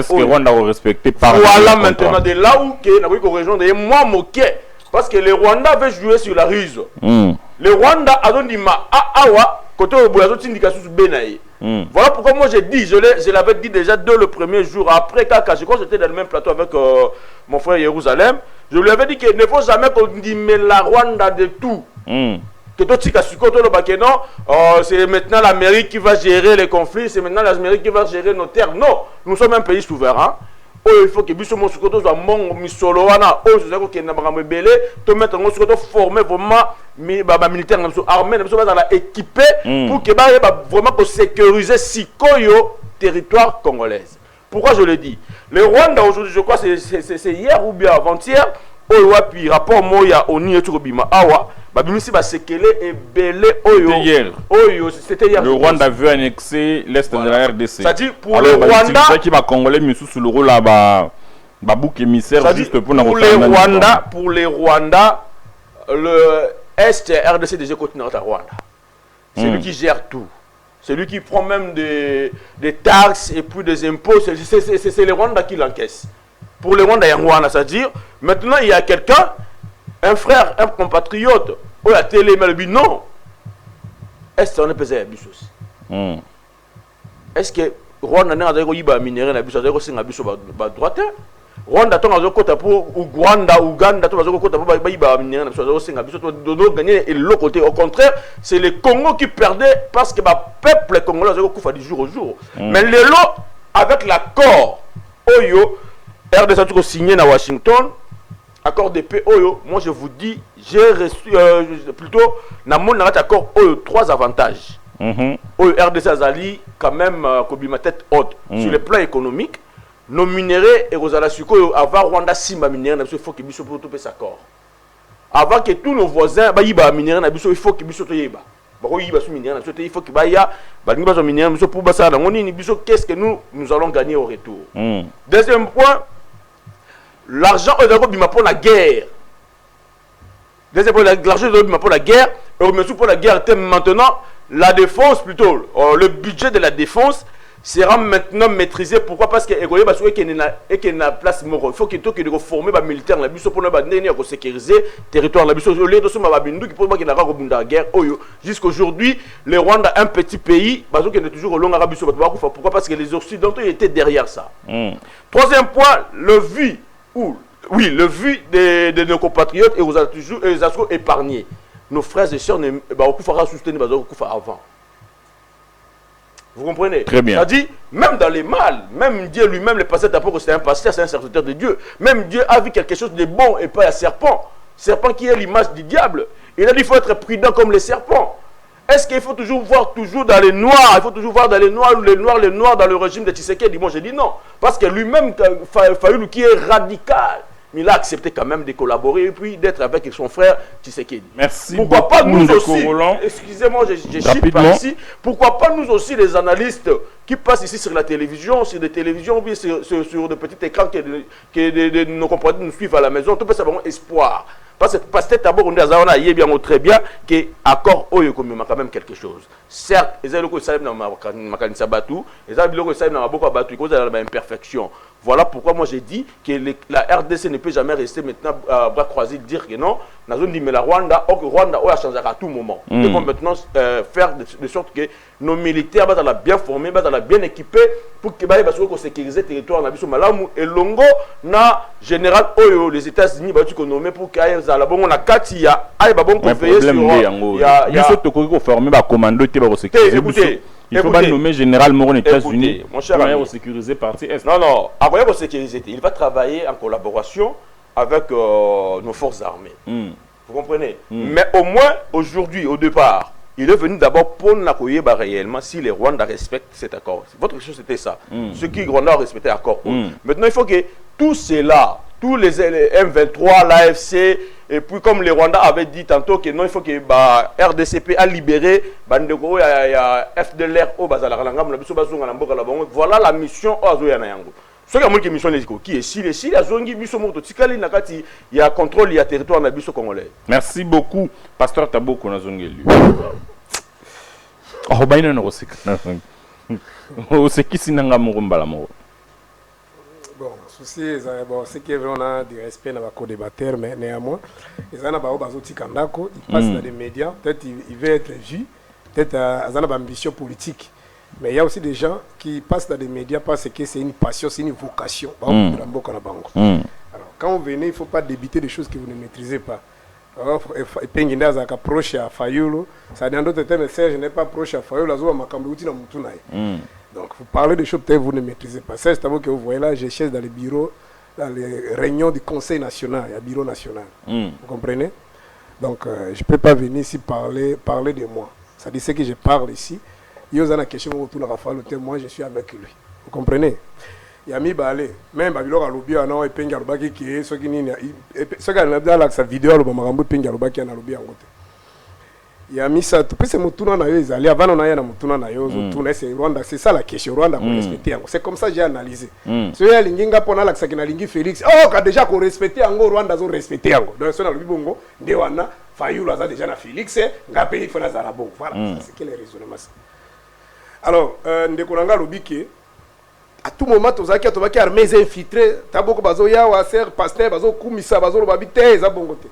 Speaker 1: que Rwanda va respecter par
Speaker 4: voilà maintenant de là où nous rejoindre moi moqué. Parce que le Rwanda veut jouer sur la ruse. Le Rwanda a dit awa côté oboyazo tindika sous benaye. Voilà pourquoi moi j'ai dit, je l'avais dit déjà dès le premier jour, après Kaka, je crois que j'étais dans le même plateau avec mon frère Jérusalem, je lui avais dit qu'il ne faut jamais qu'on dise mais la Rwanda de tout. Que c'est maintenant l'Amérique qui va gérer les conflits, c'est maintenant l'Amérique qui va gérer nos terres. Non, nous sommes un pays souverain. Il faut que nous soyons former vraiment militaire armée équipé pour que vraiment sécuriser le territoire congolais. Pourquoi je le dis? Le Rwanda aujourd'hui, je crois c'est hier ou bien avant-hier, puis rapport Moya Oni et Turobima Awa,
Speaker 1: c'était hier. Le Rwanda veut annexer l'est de la RDC.
Speaker 4: C'est-à-dire pour le Rwanda
Speaker 1: qui va congolais mais sous le rôle là bouc émissaire juste pour
Speaker 4: pour les Rwanda, le est RDC déjà continue à Rwanda. C'est lui qui gère tout. C'est lui qui prend même des taxes et puis des impôts. C'est les Rwanda qui l'encaissent. Pour les Rwanda, il y a Rwanda, c'est-à-dire, maintenant il y a quelqu'un, un frère, un compatriote, où la télé, mais lui, non. Est-ce qu'on est pesé à bus aussi? Est-ce que Rwanda n'a pas de minéraux à bus, à droite? Rwanda, tu as côté pour Ouganda, Ouganda, tu as côté pour minéraux à bus, gagner et l'autre côté. Au contraire, c'est le Congo qui perdait parce que le peuple congolais a du jour au jour. Mais les lots, avec l'accord, RDC a signé à Washington, accord de paix, moi je vous dis, j'ai reçu plutôt, dans mon accord, trois avantages. RDC Azali, quand même, comme ma tête haute, sur le plan économique, nos minéraux et Rosala Suko, avant Rwanda Simba minéraux, il faut qu'ils soient pour tout cet accord. Avant que tous nos voisins, il faut qu'ils soient il faut qu'il y ait pour qu'est-ce que nous allons gagner au retour. Deuxième point, l'argent est pour la guerre. Deuxième point, l'argent est pour la guerre. Et pour la guerre, maintenant, la défense plutôt, le budget de la défense sera maintenant maîtrisé. Pourquoi? Parce qu'il y a place mort. Il faut qu'il y ait reformer les militaires pour sécuriser le territoire. Jusqu'aujourd'hui, le Rwanda, un petit pays, est toujours au long Arabie Saoudite. Pourquoi? Parce que les Occidentaux étaient derrière ça. Troisième point, le vu de nos compatriotes et aux toujours épargnés. Nos frères et sœurs ne vont soutenir avant. Vous comprenez?
Speaker 1: Très bien.
Speaker 4: C'est-à-dire, même dans les mal, même Dieu lui-même, le pasteur d'abord que c'était un pasteur, c'est un serviteur de Dieu. Même Dieu a vu quelque chose de bon et pas un serpent. Serpent qui est l'image du diable. Il a dit qu'il faut être prudent comme les serpents. Est-ce qu'il faut toujours voir dans les noirs? Il faut toujours voir dans les noirs dans le régime de Tshisekedi. Moi, je dis non. Parce que lui-même, Fayoulou qui est radical, il a accepté quand même de collaborer et puis d'être avec son frère Tshisekedi.
Speaker 1: Merci.
Speaker 4: Pourquoi pas nous aussi? Excusez-moi, je chute par ici. Pourquoi pas nous aussi, les analystes qui passent ici sur la télévision, sur des télévisions ou bien sur de petits écrans que nos compatriotes nous suivent à la maison, tout peut savoir espoir. Parce que d'abord, on a bien très bien que l'accord est quand même quelque chose. Certes, les gens qui savent dans ma imperfection. Voilà pourquoi moi j'ai dit que la RDC ne peut jamais rester maintenant à bras croisés dire que non, dans une zone de la Rwanda, or que Rwanda changera à tout moment. Nous devons maintenant faire de sorte que nos militaires soient bien formés, bien équipés pour que sécuriser le territoire na biso malamu et longo na général Oyo les États-Unis ba tu nommé pour qu'il y ait la bonne la katia ay ba bon conseiller sur il y a to ko former ba commando te ba sécuriser. Il faut pas nommer général Moron aux États-Unis pour sécuriser partie Est. Non, après pour sécuriser, il va travailler en collaboration avec nos forces armées. Vous comprenez? Mais au moins, aujourd'hui, au départ, il est venu d'abord pour n'accueillir réellement si les Rwandais respectent cet accord. Votre question, c'était ça. Ceux qui Rwandais ont respecté l'accord. Maintenant, il faut que tout cela, tous les M23, l'AFC, et puis comme les Rwandais avaient dit tantôt que non, il faut que RDCP a libéré, il y a FDLR, voilà la mission. Ce qui est mission qui est si les Azongi il y a contrôle, il y a territoire na biso congolais.
Speaker 1: Merci beaucoup, pasteur Taboko Nazongeli. Oh baina no sika. O sekisi nanga murumbala mo.
Speaker 3: Bon, souci bon, c'est qu'il y a vraiment du respect dans les co-débatteurs, mais néanmoins, ils ont ils passent dans les médias, peut-être ils veulent être vus, peut-être ils ont une ambition politique. Mais il y a aussi des gens qui passent dans des médias parce que c'est une passion, c'est une vocation. Alors, quand vous venez, il ne faut pas débiter des choses que vous ne maîtrisez pas. Proche à Fayulu, ça dans d'autres termes, Serge n'est pas proche à Fayulu, donc vous parlez des choses que vous ne maîtrisez pas. C'est à vous que vous voyez là, je cherche dans les bureaux, dans les réunions du Conseil national, il y a bureau national. Vous comprenez? Donc je ne peux pas venir ici parler de moi. Ça dit ce que je parle ici. Il y a une question autour de Raphaël, moi je suis avec lui. Vous comprenez? Il y a mis balé. Même Babylon a lobby en et Penga Lobaki qui est ce qui n'est ce qui a dans sa vidéo, le Marambo Penga Lobaki en a lobby en côté. Il y a mis ça. Puis c'est Moutuna Nayo, ils allaient avant on a eu un Moutuna Nayo, c'est Rwanda. C'est ça la question. Rwanda qu'on respecter. C'est comme ça que j'ai analysé. Ce qui est Linginga pour la Sakina Lingi Félix. Oh, quand déjà qu'on respectait en Rwanda, ils ont respecté en donc c'est dans le Bibongo. Dewana, Fayulu a déjà na Félix, Ngapé il faut na Zarabo. Voilà, c'est quel est le raisonnement. Alors, Ndekonanga Lobiki, à tout moment, tu as qui armées infiltrées, tu as beaucoup de yawaser, pasteur, bazo kumisa, bazo lobabite, ça bon côté.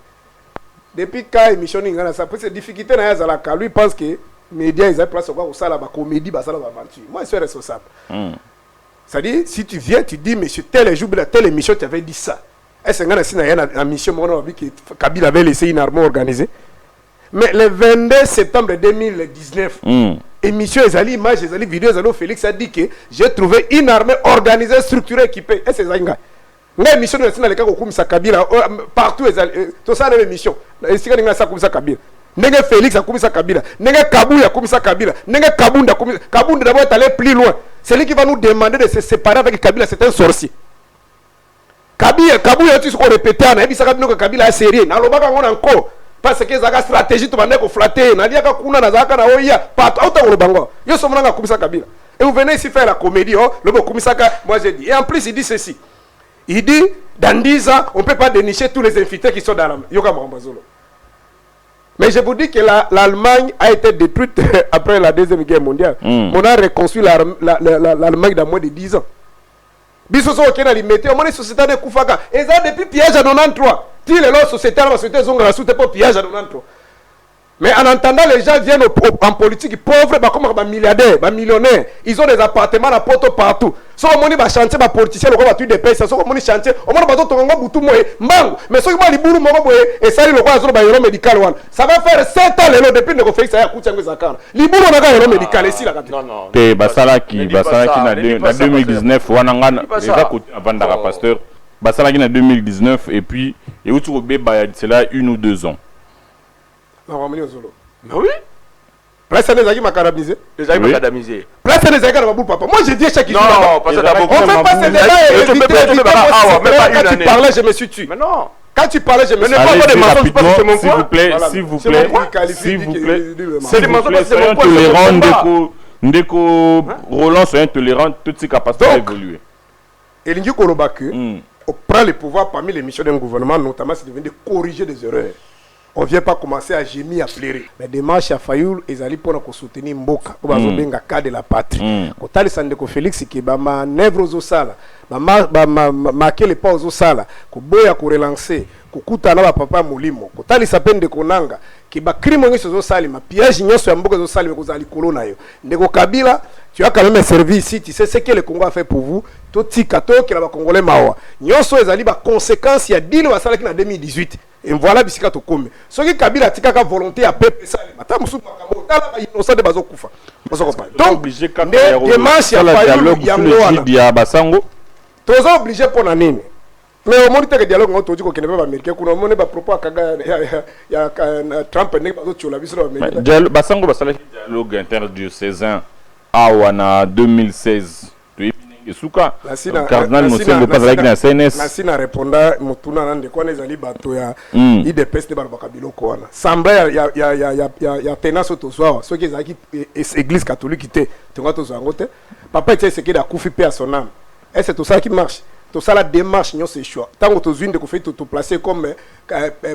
Speaker 3: Depuis quand émission n'ingana ça, parce que difficulté na yazalaka, lui pense que les médias ils ont place au ça la comédie, ça la aventure. Moi je suis responsable. C'est-à-dire si tu viens, tu dis monsieur tel jour telle émission tu avais dit ça. Est-ce que si na une mission mon que Kabila avait laissé une armée organisée. Mais le 22 septembre 2019, émission, les images, les vidéos, Félix a dit que j'ai trouvé une armée organisée, structurée, équipée. Et c'est ça. Une émission de la comme ça Kabila partout, tout ça les émissions. Et c'est ça comme ça Kabila. N'est-ce Félix a comme ça Kabila. N'est-ce Kabouya comme ça Kabila. N'est-ce Kabounda comme ça. Kabounda d'abord est allé plus loin. C'est lui qui va nous demander de se séparer avec Kabila, c'est un sorcier. Kabouya, tu sais qu'on répétait, Kabila est sérieux. N'allons-pas qu'on encore. Parce que ça stratégie tu vas ne flatter nadia ka kuna na zaka na oya pas autant le bango yo somona nga kumisa Kabila et vous venez ici faire la comédie oh le bon kumisa ka moi j'ai dit et en plus il dit ceci il dit dans 10 ans on peut pas dénicher tous les infiltrés qui sont dans la yoga Mambazolo. Mais je vous dis que l'Allemagne a été détruite après la deuxième guerre mondiale. On a reconstruit l'Allemagne dans moins de 10 ans. Bisoso okena limete on est société de Koufaka et ça depuis piège à 93. Si les sociétés ont la soute pour pillage à 93. Mais en entendant les gens viennent en politique pauvres, comme des milliardaires, des millionnaires, ils ont des appartements à Porto partout. Si on a chantier, des politiciens, on va tuer des pays, si on a chantier, on va tout le monde, mais si on a les boulons, et ça, le roi médical, ça va faire 7 ans depuis que fait ça, il y a les boulons, on a médical ici.
Speaker 1: Non, non. Basalaki, en 2019, on a déjà côté avant d'Ara Pasteur. Basalaki en 2019 et puis et où tu c'est là 1 ou 2 ans.
Speaker 3: Non, mais oui. Presque les amis macadamisés.
Speaker 4: Les amis macadamisés.
Speaker 3: Presque les amis papa. Moi j'ai dit chaque jour.
Speaker 4: Non, parce que d'abord
Speaker 3: on fait pas ces débats. Quand tu parlais, je me suis tué.
Speaker 4: Mais non.
Speaker 3: Quand tu parlais, je me suis tué.
Speaker 1: Allez, s'il vous plaît, s'il vous plaît, s'il vous plaît. C'est des mensonges, c'est mon tolérant Ndeko Roland soyez intolérant, toutes ces capacités à évoluer.
Speaker 3: Et l'Indiou Kolobaku, on prend le pouvoir parmi les missions d'un gouvernement, notamment c'est de corriger des erreurs. On ne vient pas commencer à gémir, à pleurer. Mais des marches à Fayoul, ils allaient pour soutenir Mboka, pour le cas de la patrie. Quand tu as Sandeko Félix, qui est ma nèvre aux sala, marquer les pas aux sala, que boya ko relancer, que kutana ba papa molimo, que tu as sapin de Konanga, qui ba crime aux sala, ma piège nyoso ya Mboka aux sala, que ali kolona yo. Ndeko Kabila, tu as quand même un service ici, tu sais ce que le Congo a fait pour vous. Tout tikato qui la Congolais mawa. Nyoso ezali ba conséquences ya deal wa sala qui en 2018. Et voilà bisika to comme. Ce qui Kabila tika ka volonté à peuple ça. Mata musu makamo tala ba innocent de bazo kufa. Donc obligé quand démarche ya dialogue sur
Speaker 1: le Basango.
Speaker 3: Tozo obligé pour la nini. Mais au moment que dialogue on toji ko kene ba américain kuna mone ba propos akaga ya Trump ne bazo chola biso américain.
Speaker 1: Basango basala dialogue interdiocésain awana 2016. Suka cardinal Mosengo pas avec la CNS
Speaker 3: Nasina répondant mutuna nande kwa nezali bato ya IDPS de barabaka biloko wana samba ya tenaso tozwa ceux qui ezaki église catholique te tenga tozwa ngote papa était ce qui da kufi pe à son âme et c'est tout ça qui marche tout ça la démarche nyo c'est choix tant que tu de ko fait tout placer comme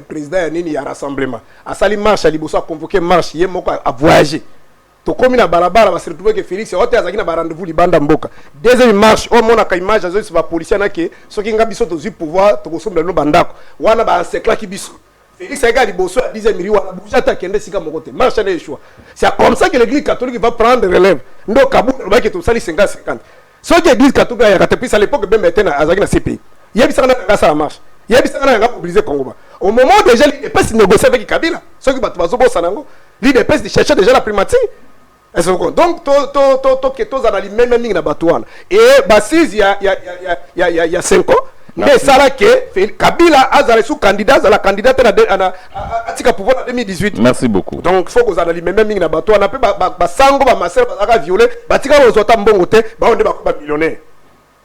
Speaker 3: président ya nini ya rassemblement a sali marche ali boso a convoquer marche ye moko a voyager to komi na barabara va se retrouver que Félix yote azaki na rendez-vous libanda mboka deuxième marche au mona ka image azo ba policier na ke soki nga biso to zi pouvoir to kosomba no bandako wana ba encercler ki biso Félix Aga Liboso a 10 millions à Boujata Kende Sika Mokote. Marche à choix. C'est comme ça que l'église catholique va prendre relève. Ndo Kabou, le mec est au sali 50-50. Ce que l'église catholique a été à l'époque, même maintenant, à Zagina CPI. Il y a ça la marche. Il y a ça mobilisé Congo. Au moment où déjà, il est négocier avec Kabila. Ceux qui battent Sanango, il est chercher déjà la primatie. Donc, tous analysent même na Batouane. Et Bassis, il y a 5 ans. Mais ça là que Kabila a sous candidat à la candidate à tika pouvoir en 2018.
Speaker 1: Merci beaucoup.
Speaker 3: Donc il faut que vous analysez même na bato on a peu ba sango ba masel ba violer ba tika ba zota mbongo te ba on ba millionnaire.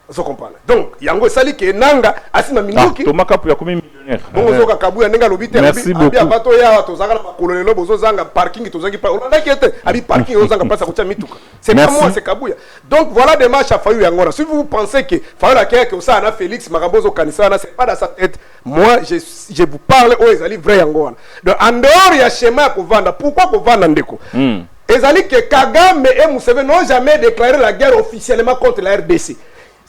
Speaker 3: Vous comprenez. Donc yango sali que nanga asima minduki.
Speaker 1: Thomas Kapu ya combien millionnaire.
Speaker 3: Bon zo ka kabu ya nenga lobite
Speaker 1: merci beaucoup.
Speaker 3: Abi bato ya to zaka na makololelo bozo zanga parking to zangi pa. On a kete abi parking o zanga place ko tia mituka. C'est pas moi c'est Kabuya. Donc voilà des matchs à Fayou Yangora. Si vous pensez que Fayou la que ça na Félix Marambozo Kanisa c'est pas dans sa tête. Moi je vous parle aux ezali vrai Yangora. Donc en dehors il y a schéma ko vendre. Pourquoi ko vendre ndeko? Ezali que Kagame et Museveni n'ont jamais déclaré la guerre officiellement contre la RDC.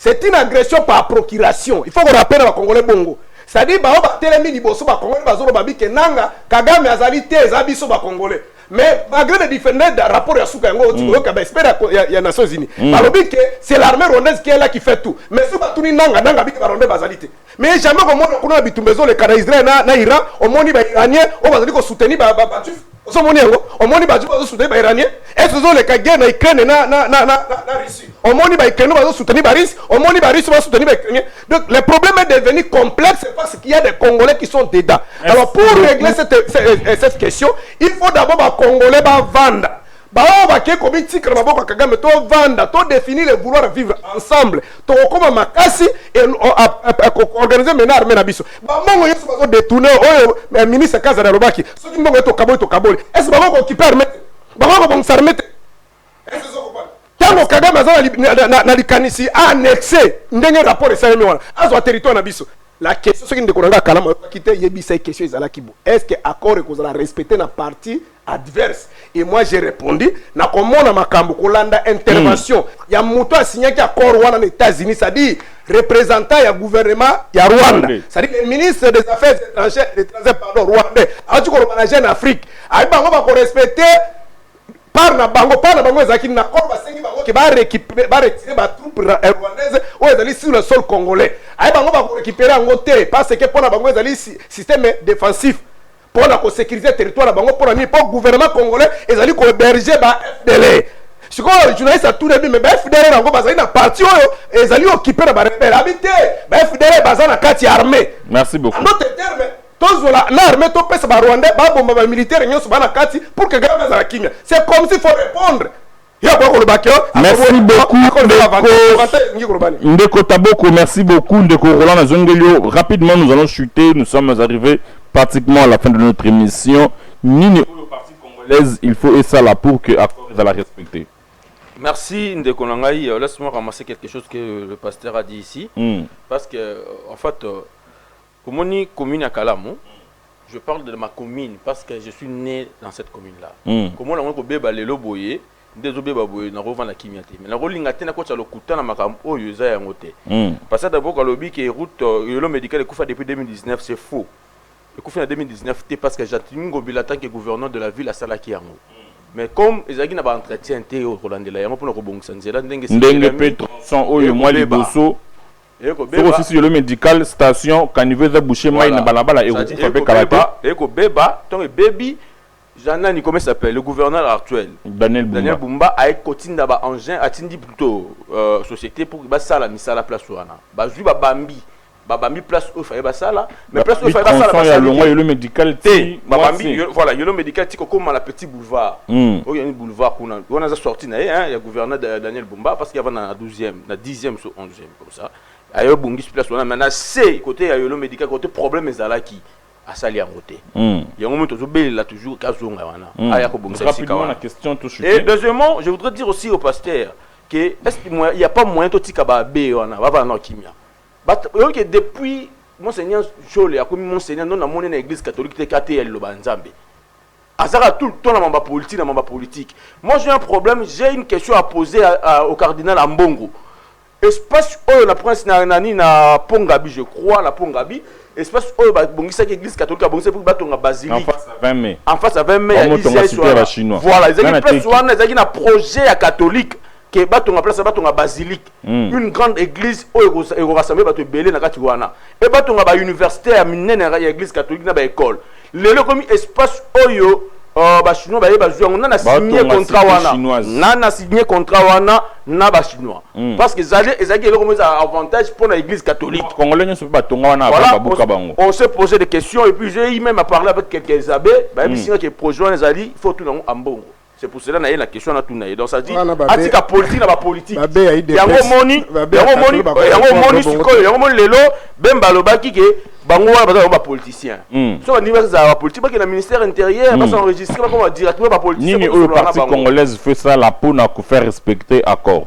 Speaker 3: C'est une agression par procuration. Il faut qu'on rappelle aux Congolais bongo. C'est-à-dire bah on télémi liboso ba Congolais bazolo babi ke nanga Kagame azali te ezabiso ba Congolais. Mais malgré les différents rapports à Souka Yango, il y a Nations Unies. Que c'est l'armée rwandaise qui est là qui fait tout. Mais si vous avez nanga biki barombe bazalité. Mais jamais au monde on a bitumbezo le Canada Israël na Iran, au monde ba iranien, on va dire qu'on soutenir ba au monde ba soutenir ba iranien. Est-ce que les guerre na Ukraine na Russie. Au monde ba Ukraine va soutenir ba Russie, au monde ba Russie va soutenir ba Ukraine. Donc le problème est devenu complexe parce qu'il y a des Congolais qui sont dedans. Alors pour régler cette question, il faut d'abord Congolais va vendre. Va que comme tikra maboko Kagame to vendre, to définir le vouloir vivre ensemble. To koma makasi et organiser mena armée na biso. Ba mongo yeso ba détourner o ministre Kaza na Lobaki. So ki mongo to kaboli. Est-ce ba ko occuper armée? Ba ko bon s'armée. Est-ce que vous comprenez? Tango Kagame azala na likanisi annexé ndenge rapport esalemi wana. Azwa territoire na biso. La question c'est que nous avons quitté cette question est-ce que l'accord est respecté dans la partie adverse? Et moi j'ai répondu na komona makambo kolanda intervention il y a moto a signé qui accord aux États-Unis, c'est-à-dire représentant du gouvernement ya Rwanda, c'est-à-dire le ministre des affaires étrangères rwandais a dit qu'on manager en Afrique a dit qu'on va respecter par na bango ezaki na ko basengi bango ke ba récupérer ba retirer ba troupes rwandaises ou ezali sur le sol congolais ay bango ba récupérer en côté parce que pour na bango ezali système défensif pour la sécuriser territoire na bango pour ni pour gouvernement congolais ezali ko héberger ba FDL. Je crois que le journaliste a tout dit mais ba FDL bango bazali na parti oyo ezali occuper na ba rebelle habité ba FDL bazana kati armée.
Speaker 1: Merci beaucoup.
Speaker 3: En d'autres termes l'armée to pesa ba Rwanda ba bomba militaire nyonso bana kati pour que Kagame za kimia. C'est comme s'il faut répondre.
Speaker 1: Merci beaucoup Ndeko Taboko, merci beaucoup Ndeko Roland Zongelio. Rapidement nous allons chuter, nous sommes arrivés pratiquement à la fin de notre émission. Nini au parti congolaise, il faut et ça là pour que accord va la respecter.
Speaker 4: Merci Ndeko Nangai, laisse-moi ramasser quelque chose que le pasteur a dit ici parce que en fait comme on est commune à Kalamo, je parle de ma commune parce que je suis né dans cette commune-là. Comment on a un bébé à boye, des bébés boye, na revend la kimiate. Mais la rolingate na kocha lokuta na makam o yuza ya ngote. Parce que d'abord le qui est route le médical est couvert depuis 2019, c'est faux. Le couvert en 2019 parce que j'attends Gobilata qui est gouverneur de la ville à Salaki Yango. Mais comme ezaki na ba entretien té au Roland la yango pour rebondir nzela
Speaker 1: ndenge Petro son oyo moi liboso. C'est aussi sur le médical station caniveau de boucher moi na balabala et vous fait karaté
Speaker 4: eko beba ton baby Janani comment s'appelle le gouverneur actuel
Speaker 1: Daniel
Speaker 4: Bumba a kotinda ba engin atindi plutôt société pour ba sala misala place wana ba ju ba bambi place au fallait ba sala mais place au fallait ba sala
Speaker 1: il y a le médical
Speaker 4: t bambi voilà il y a le médical tiko comme la petit boulevard il y a un boulevard qu'on a sorti na il y a gouverneur Daniel Bumba parce qu'il y avait na 12e na 10e sur 11e comme ça ayo bungi place wana maintenant c'est côté yolo médical côté problème ezalaki asali yangote yango moto zobela toujours kazonga wana aya ko bungisa
Speaker 1: rapidement la question tout chuter.
Speaker 4: Et deuxièmement je voudrais dire aussi au pasteur que est-ce qu'il y a pas moyen to tika ba be wana va na kimia que depuis monseigneur Jolé a comme monseigneur non na monnaie na église catholique te KTL lo banzambe azara tout le temps na mamba politique moi j'ai un problème, j'ai une question à poser au cardinal Ambongo. Espace où la prince Nani na Pongabi, je crois, la Pongabi, espace oyo bongisa église catholique bongisa pour batonga basilique
Speaker 1: en face à 20 mai.
Speaker 4: En face à 20 mai, il
Speaker 1: y a chinois.
Speaker 4: Voilà, ils ont un projet à catholique qui est en place à basilique. Une grande église où il va rassembler à Belé na Katiwana. Et batonga ba université à minen na église catholique na ba école. Les comme espace oyo ba chinois ba on a signé contrat wana. Na signé contrat wana na ba chinois. Parce que ils ont comme avantage pour l'église catholique.
Speaker 1: Congolais ne sont pas tonga wana
Speaker 4: ba buka bango. On s'est posé des questions et puis j'ai même parlé avec quelques abbés, ba bisinga qui projet les ali, il faut tout dans ambongo. C'est pour cela que la question a tout naïe. Donc ça dit, atika politique na ba politique. Yango moni sikoyo, yango moni lelo bemba lobaki ke bango wana baza ba politicien. So ba niveau za ba politique ba ke na ministère intérieur, ba s'enregistrer ba comme directement ba politicien.
Speaker 1: Nini le parti congolaise fait ça la pour na faire respecter accord.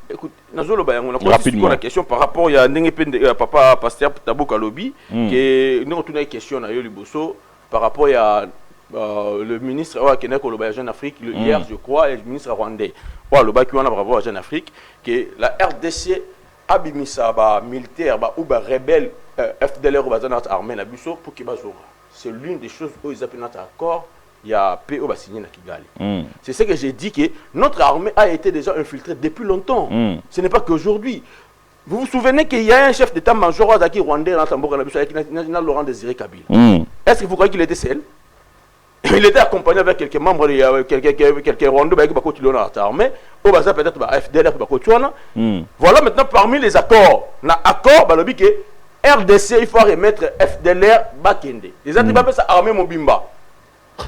Speaker 4: Écoute, nazolo ba yango na rapidement la question par rapport ya ndenge pe papa pasteur Taboka Lobi que nous retourner question na yo liboso par rapport ya le ministre qui est au Jeune Afrique hier je crois et le ministre rwandais le baki wana bravo à Jeune Afrique que la RDC abimisa ba militaire ba ou ba rebelle FDLR ou bazana armée na biso pour que bazora c'est l'une des choses où ils appellent notre accord il y a PO ba signé na Kigali. C'est ce que j'ai dit que notre armée a été déjà infiltrée depuis longtemps. Ce n'est pas qu'aujourd'hui. Vous vous souvenez qu'il y a un chef d'état-major Azaki rwandais dans Tamboka na biso avec Laurent Désiré Kabila. Est-ce que vous croyez qu'il était seul? Il était accompagné avec quelques membres, quelques Rwandais qui ont continué dans l'armée, ou peut-être FDLR qui ont continué. Voilà maintenant parmi les accords. Dans l'accord, il dit que RDC, il faut remettre FDLR Bakende. Les autres, ils appellent ça armée Mobimba.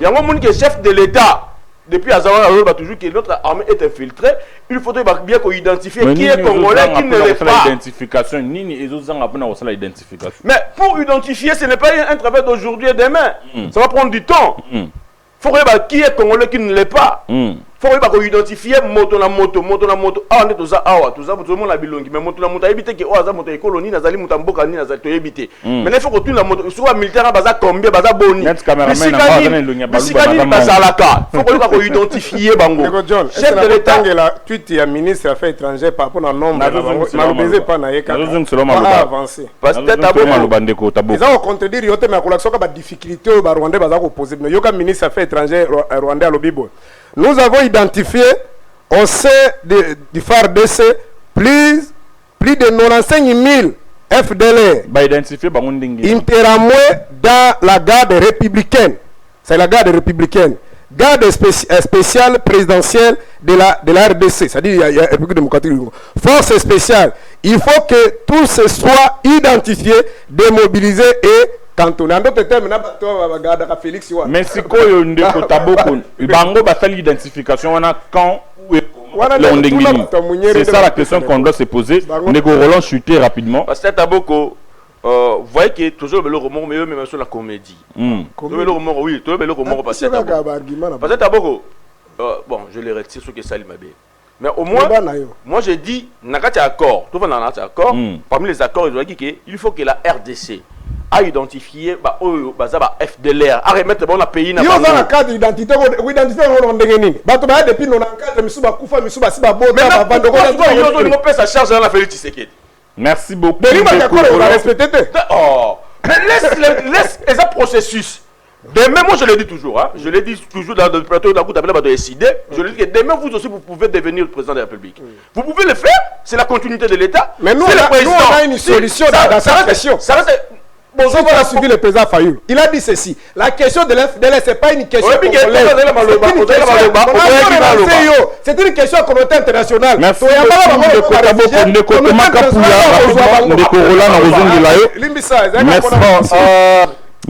Speaker 4: Il y a un monde qui est chef de l'État. Depuis Azawa, il toujours que notre armée est infiltrée. Il faudrait bien qu'on identifie qui est congolais, qui ne l'est pas. Mais pour identifier, ce n'est pas un travail d'aujourd'hui et demain. Ça va prendre du temps. Il faut savoir qui est congolais, qui ne l'est pas. Il faut savoir identifier moto na moto. Ah, on est tous awa, tout le monde a bilongi. Mais moto na moto, éviter que oaza moto colonie, nazali mutamboka ni nazali to éviter. Mais il faut que tout la moto, soit militaire baza combien, baza boni. Bisikani bazalaka. Il faut qu'on identifie bango.
Speaker 3: Chef de l'État, la tweet ya ministre affaires étrangères par rapport au nombre. Malobézé pas na yeka. Pas avancé.
Speaker 4: Parce que tabo
Speaker 1: malobandeko tabo.
Speaker 3: Ils ont contredire yote mais kolakso ka ba difficulté au Rwandais baza ko poser. Mais yoka ministre affaires étrangères rwandais à Lobibo. Nous avons identifié au sein du FARDC plus de 95 000 FDLR interamés dans la garde républicaine. C'est la garde républicaine. Garde spéciale présidentielle de la RDC. C'est-à-dire il y a République démocratique du Congo. Force spéciale. Il faut que tout ce soit identifié, démobilisé et cantonné. En d'autres termes, Félix.
Speaker 1: Mais si quoi ndeko taboko, bango ba fait l'identification on a quand où est c'est ça la question qu'on doit se poser. Ndeko Roland chuter rapidement.
Speaker 4: Parce que taboko vous voyez que toujours le remords mais même sur la comédie. Toujours le remords oui, toujours le remords parce que taboko bon, je les retire ce que ça m'abé. Mais au moins, moi j'ai dit, nakati accord, tout va dans accord. Parmi les accords, il faut que la RDC a identifié FDLR, à remettre bon pays na.
Speaker 3: Yo za na carte d'identité, identité on ndengeni. Bato ba depuis 94 misuba kufa misuba siba bota ba bando ko
Speaker 4: yo zo sa charge dans la Félix Tshisekedi.
Speaker 1: Merci beaucoup.
Speaker 3: Mais on va respecter.
Speaker 4: Oh, mais laisse les processus. Demain, moi je le dis toujours, hein, je le dis toujours dans le plateau de la Goutte de décider. Je le dis que demain vous aussi vous pouvez devenir le président de la République. Vous pouvez le faire, c'est la continuité de l'État.
Speaker 3: Mais nous, on a une solution dans cette question. Bon, on va suivre le président Fayoulou. Il a dit ceci. La question de l'FDL, ce n'est pas une question c'est une question communautaire internationale.
Speaker 1: Merci.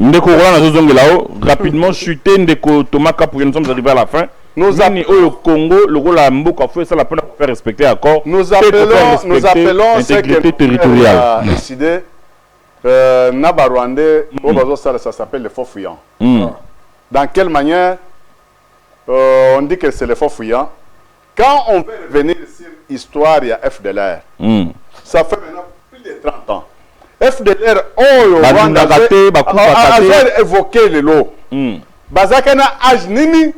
Speaker 1: Ndeko Roland Zozongelao, rapidement chuté Ndeko Thomas Kapouya, nous sommes arrivés à la fin. Nous avons au Congo, le rôle à Mboka, c'est la peine de faire respecter l'accord.
Speaker 2: Nous appelons
Speaker 1: l'intégrité territoriale.
Speaker 2: Décidé, Naba Rwandais, ça s'appelle les faux fuyants. Dans quelle manière on dit que c'est les faux fuyants? Quand on veut revenir sur l'histoire, il y a FDLR. Ça fait maintenant plus de 30 ans. FDLR a évoqué le lot. Bazakana Ajnini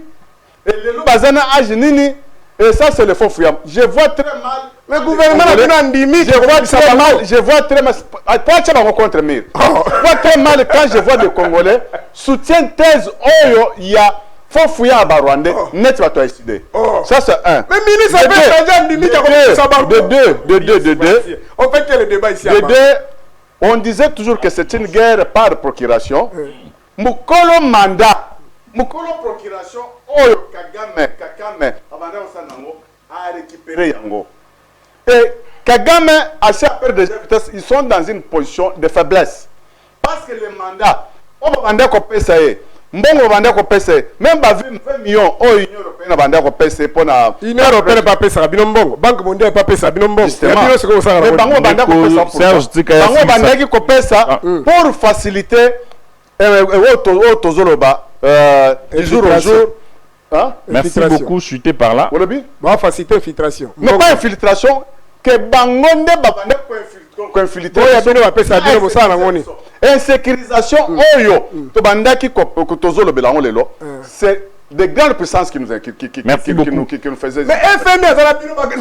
Speaker 2: et le lot Bazana Ajnini et ça c'est le faux fuyant. Je vois très mal
Speaker 3: Le gouvernement a donné un limite.
Speaker 2: Je vois très mal. Pourquoi tu vas rencontrer Mir? Je vois très mal quand je vois des Congolais soutiennent thèse. Oh, il y a. Faut fouiller à Barwandais. Net va toi décider. Ça, c'est un.
Speaker 3: Mais ministre, ça fait changer un limite.
Speaker 2: De deux.
Speaker 3: On fait quel débat ici?
Speaker 2: De deux, on disait toujours que c'est une guerre par procuration. Mukolo mandat. Mukolo procuration. Oh, Kagame, a récupéré Yango. Et Kagame a peur des vitesses, ils sont dans une position de faiblesse. Parce que le mandat, on va vendre qu'on paye ça. Mbongo va vendre qu'on paye ça. Même 20 millions, l'Union européenne va vendre qu'on paye ça pour na.
Speaker 3: L'Union européenne n'a pas payé ça, Binombo. Banque mondiale n'a pas payé ça, Binombo.
Speaker 2: Justement. Mais Bango va vendre qu'on paye ça. Bango va vendre qu'on paye ça pour faciliter Tozoloba du jour au jour.
Speaker 1: Hein? Merci beaucoup, chuté par là.
Speaker 3: Va faciliter l'infiltration.
Speaker 2: Non, pas infiltration, que Bangonde va infiltrer. Insécurisation, c'est des grandes puissances qui nous faisaient.
Speaker 3: Mais FMI,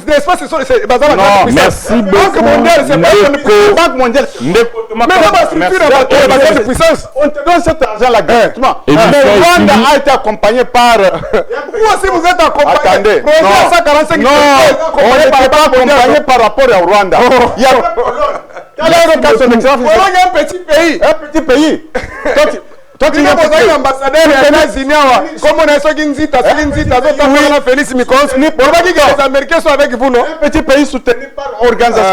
Speaker 3: n'est-ce pas, ce sont les
Speaker 1: non, merci beaucoup.
Speaker 3: Banque mondiale, c'est pas
Speaker 2: Banque mondiale.
Speaker 3: Mais la structure de puissance.
Speaker 2: On te donne cet argent-là gratuitement. Mais Rwanda a été accompagné par.
Speaker 3: Vous aussi, vous êtes accompagné.
Speaker 2: Attendez. Non, on n'est pas accompagné par rapport à Rwanda. Il y a
Speaker 3: un petit pays.
Speaker 2: Un petit pays. Toi, tu es
Speaker 3: un ambassadeur des États-Unis. Comme on a Félix Mikos, les Américains sont avec vous, non?
Speaker 2: Un petit pays soutenu par l'organisation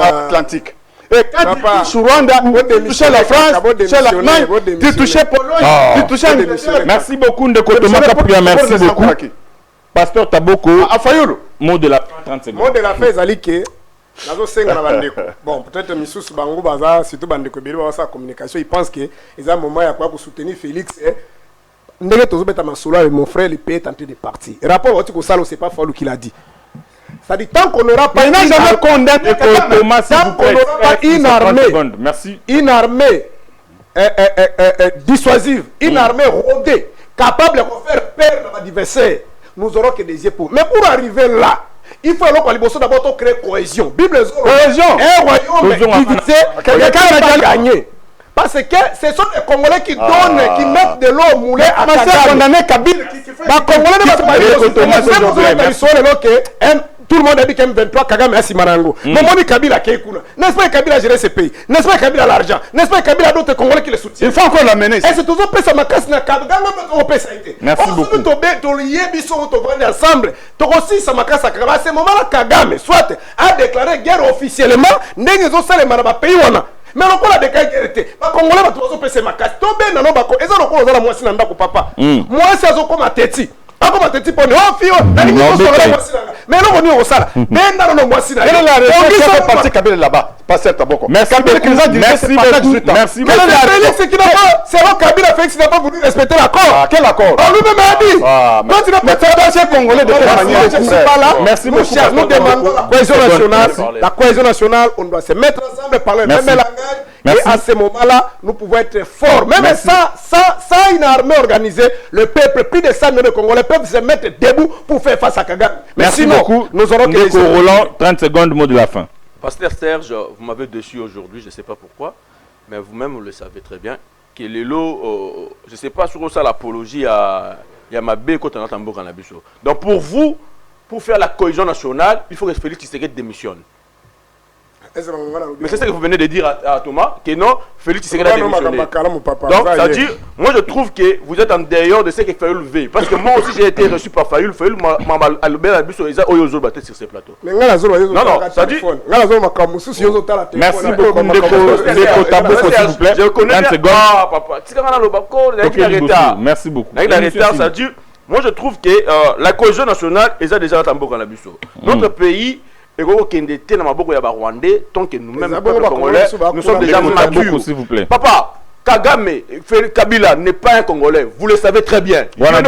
Speaker 2: atlantique. Et quand tu touches Rwanda, tu touches la France, tu touches l'Allemagne, tu touches Pologne, tu touches l'Angleterre.
Speaker 1: Merci beaucoup, Ndekotoma Kapria, merci beaucoup. Pasteur Taboko, mot de la fin, 30 secondes.
Speaker 3: Mot de la fin, Zalike. Bon, peut-être Missous Bango Baza, surtout Bandeko Biro, sa communication, il pense que ils ont un moment pour soutenir Félix. Ndege Tozo Beta Massoula et mon frère, le pays est en train de partir. Rapport au Tiko Salo, c'est pas Fallou qui l'a dit. Ça dit tant qu'on n'aura pas.
Speaker 2: Il n'a jamais condamné
Speaker 1: Thomas,
Speaker 3: tant qu'on n'aura pas une armée.
Speaker 1: Merci.
Speaker 3: Une armée dissuasive, une armée rodée, capable de faire perdre l'adversaire, nous aurons que des yeux pour. Mais pour arriver là, il faut d'abord créer cohésion. Bible cohésion. Un royaume divisé, quelqu'un va gagner. Parce que ce sont les Congolais qui donnent, qui mettent de l'eau au moulin à Kagame. Tout le monde a dit qu'M 23 Kagame a Simarango. Mais moi, Kabila qui est cool. N'est-ce pas Kabila a géré ce pays? N'est-ce pas Kabila a l'argent? N'est-ce pas Kabila a d'autres Congolais qui le soutiennent?
Speaker 2: Il faut encore l'amener.
Speaker 3: Et c'est toujours ça ma casse na Kagame ça a été.
Speaker 1: Merci beaucoup.
Speaker 3: Ensemble. Aussi ça ma casse à Kagame. À ce moment-là, Kagame soit a déclaré guerre officiellement. N'est-ce pas les marabas pays wana. Mais on a déclaré guerre. Les Congolais vont toujours passer ma casse. Tombé dans nos bacons. Et ça on a moi si nanda ko papa. Moi c'est ça comme à tête. Comment tu peux mais non, on est au salaire. Mais non, moi, c'est
Speaker 2: là. Kabila là-bas. Passer Taboko.
Speaker 1: Merci beaucoup. Merci beaucoup.
Speaker 3: C'est le Kabila Félix n'a pas voulu respecter l'accord.
Speaker 2: Quel accord?
Speaker 3: On lui-même a dit.
Speaker 2: Quand tu n'as pas fait Congolais de quelle manière?
Speaker 3: Merci beaucoup. Nous demandons la cohésion nationale. La cohésion nationale, on doit se mettre ensemble, parler le même langage. Et à ce moment-là, nous pouvons être forts. Même sans une armée organisée, le peuple, plus de 100 millions de Congolais peuvent se mettre debout pour faire face à Kagame.
Speaker 1: Merci beaucoup.
Speaker 3: Nous aurons que
Speaker 1: Roland, 30 secondes, mot de la fin.
Speaker 4: Pasteur Serge, vous m'avez déçu aujourd'hui, je ne sais pas pourquoi, mais vous-même, vous le savez très bien, que les lots, je ne sais pas sur ça l'apologie à Yamabé quand on a tambour en abisso. Donc pour vous, pour faire la cohésion nationale, il faut que Félix Tshisekedi démissionne. Mais c'est ça que vous venez de dire à Thomas, que non, Félix Tshisekedi a démissionné. Donc, ça dit, moi je trouve que vous êtes en dehors de ce que Fayoul veut. Parce que moi aussi j'ai été reçu par Fayoul. Fayoul m'a battu sur ce plateau. Non, non, ça dit.
Speaker 1: Merci beaucoup, Ndeko Taboko, s'il vous plaît.
Speaker 4: Je connais bien. Papa,
Speaker 1: merci beaucoup.
Speaker 4: Ça dit, moi je trouve que la cohésion nationale est déjà en tambour en abisso. Notre pays. Et tant que nous-mêmes, nous sommes déjà matures.
Speaker 1: S'il vous plaît.
Speaker 4: Papa, Kagame, Kabila n'est pas un Congolais. Vous le savez très bien.
Speaker 1: Voilà.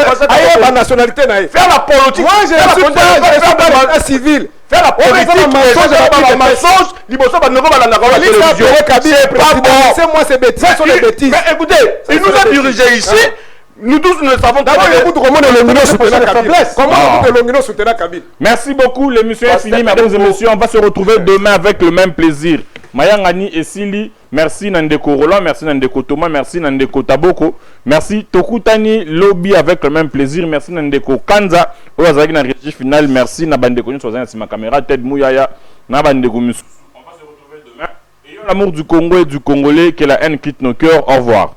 Speaker 3: ailleurs la nationalité naïe.
Speaker 4: Faire la politique.
Speaker 3: Moi je suis pas l'état civil.
Speaker 4: Faire la politique, mensonge, liboso ba noko ba la télévision. C'est pas bon.
Speaker 3: C'est moi ces bêtises, sont les bêtises.
Speaker 4: Mais écoutez, il nous a dirigé ici. Nous tous nous le savons.
Speaker 3: D'abord, écoute comment le Longino soutenait Kabila. Comment le Longino soutenait Kabila.
Speaker 1: Merci beaucoup, l'émission est finie, mesdames et messieurs. On va se retrouver demain avec le même plaisir. Mayangani et Sili, merci Nandeko Roland, merci Nandeko Thomas, merci Nandeko Taboko, merci Tokutani Lobby avec le même plaisir, merci Nandeko Kanza, Ozaki na régie finale, merci Nabandeko Nyosoza sur ma caméra, Ted Mouyaya, Nabandeko Musu. On va se retrouver demain. Ayons l'amour du Congo et du Congolais, que la haine quitte nos cœurs. Au revoir.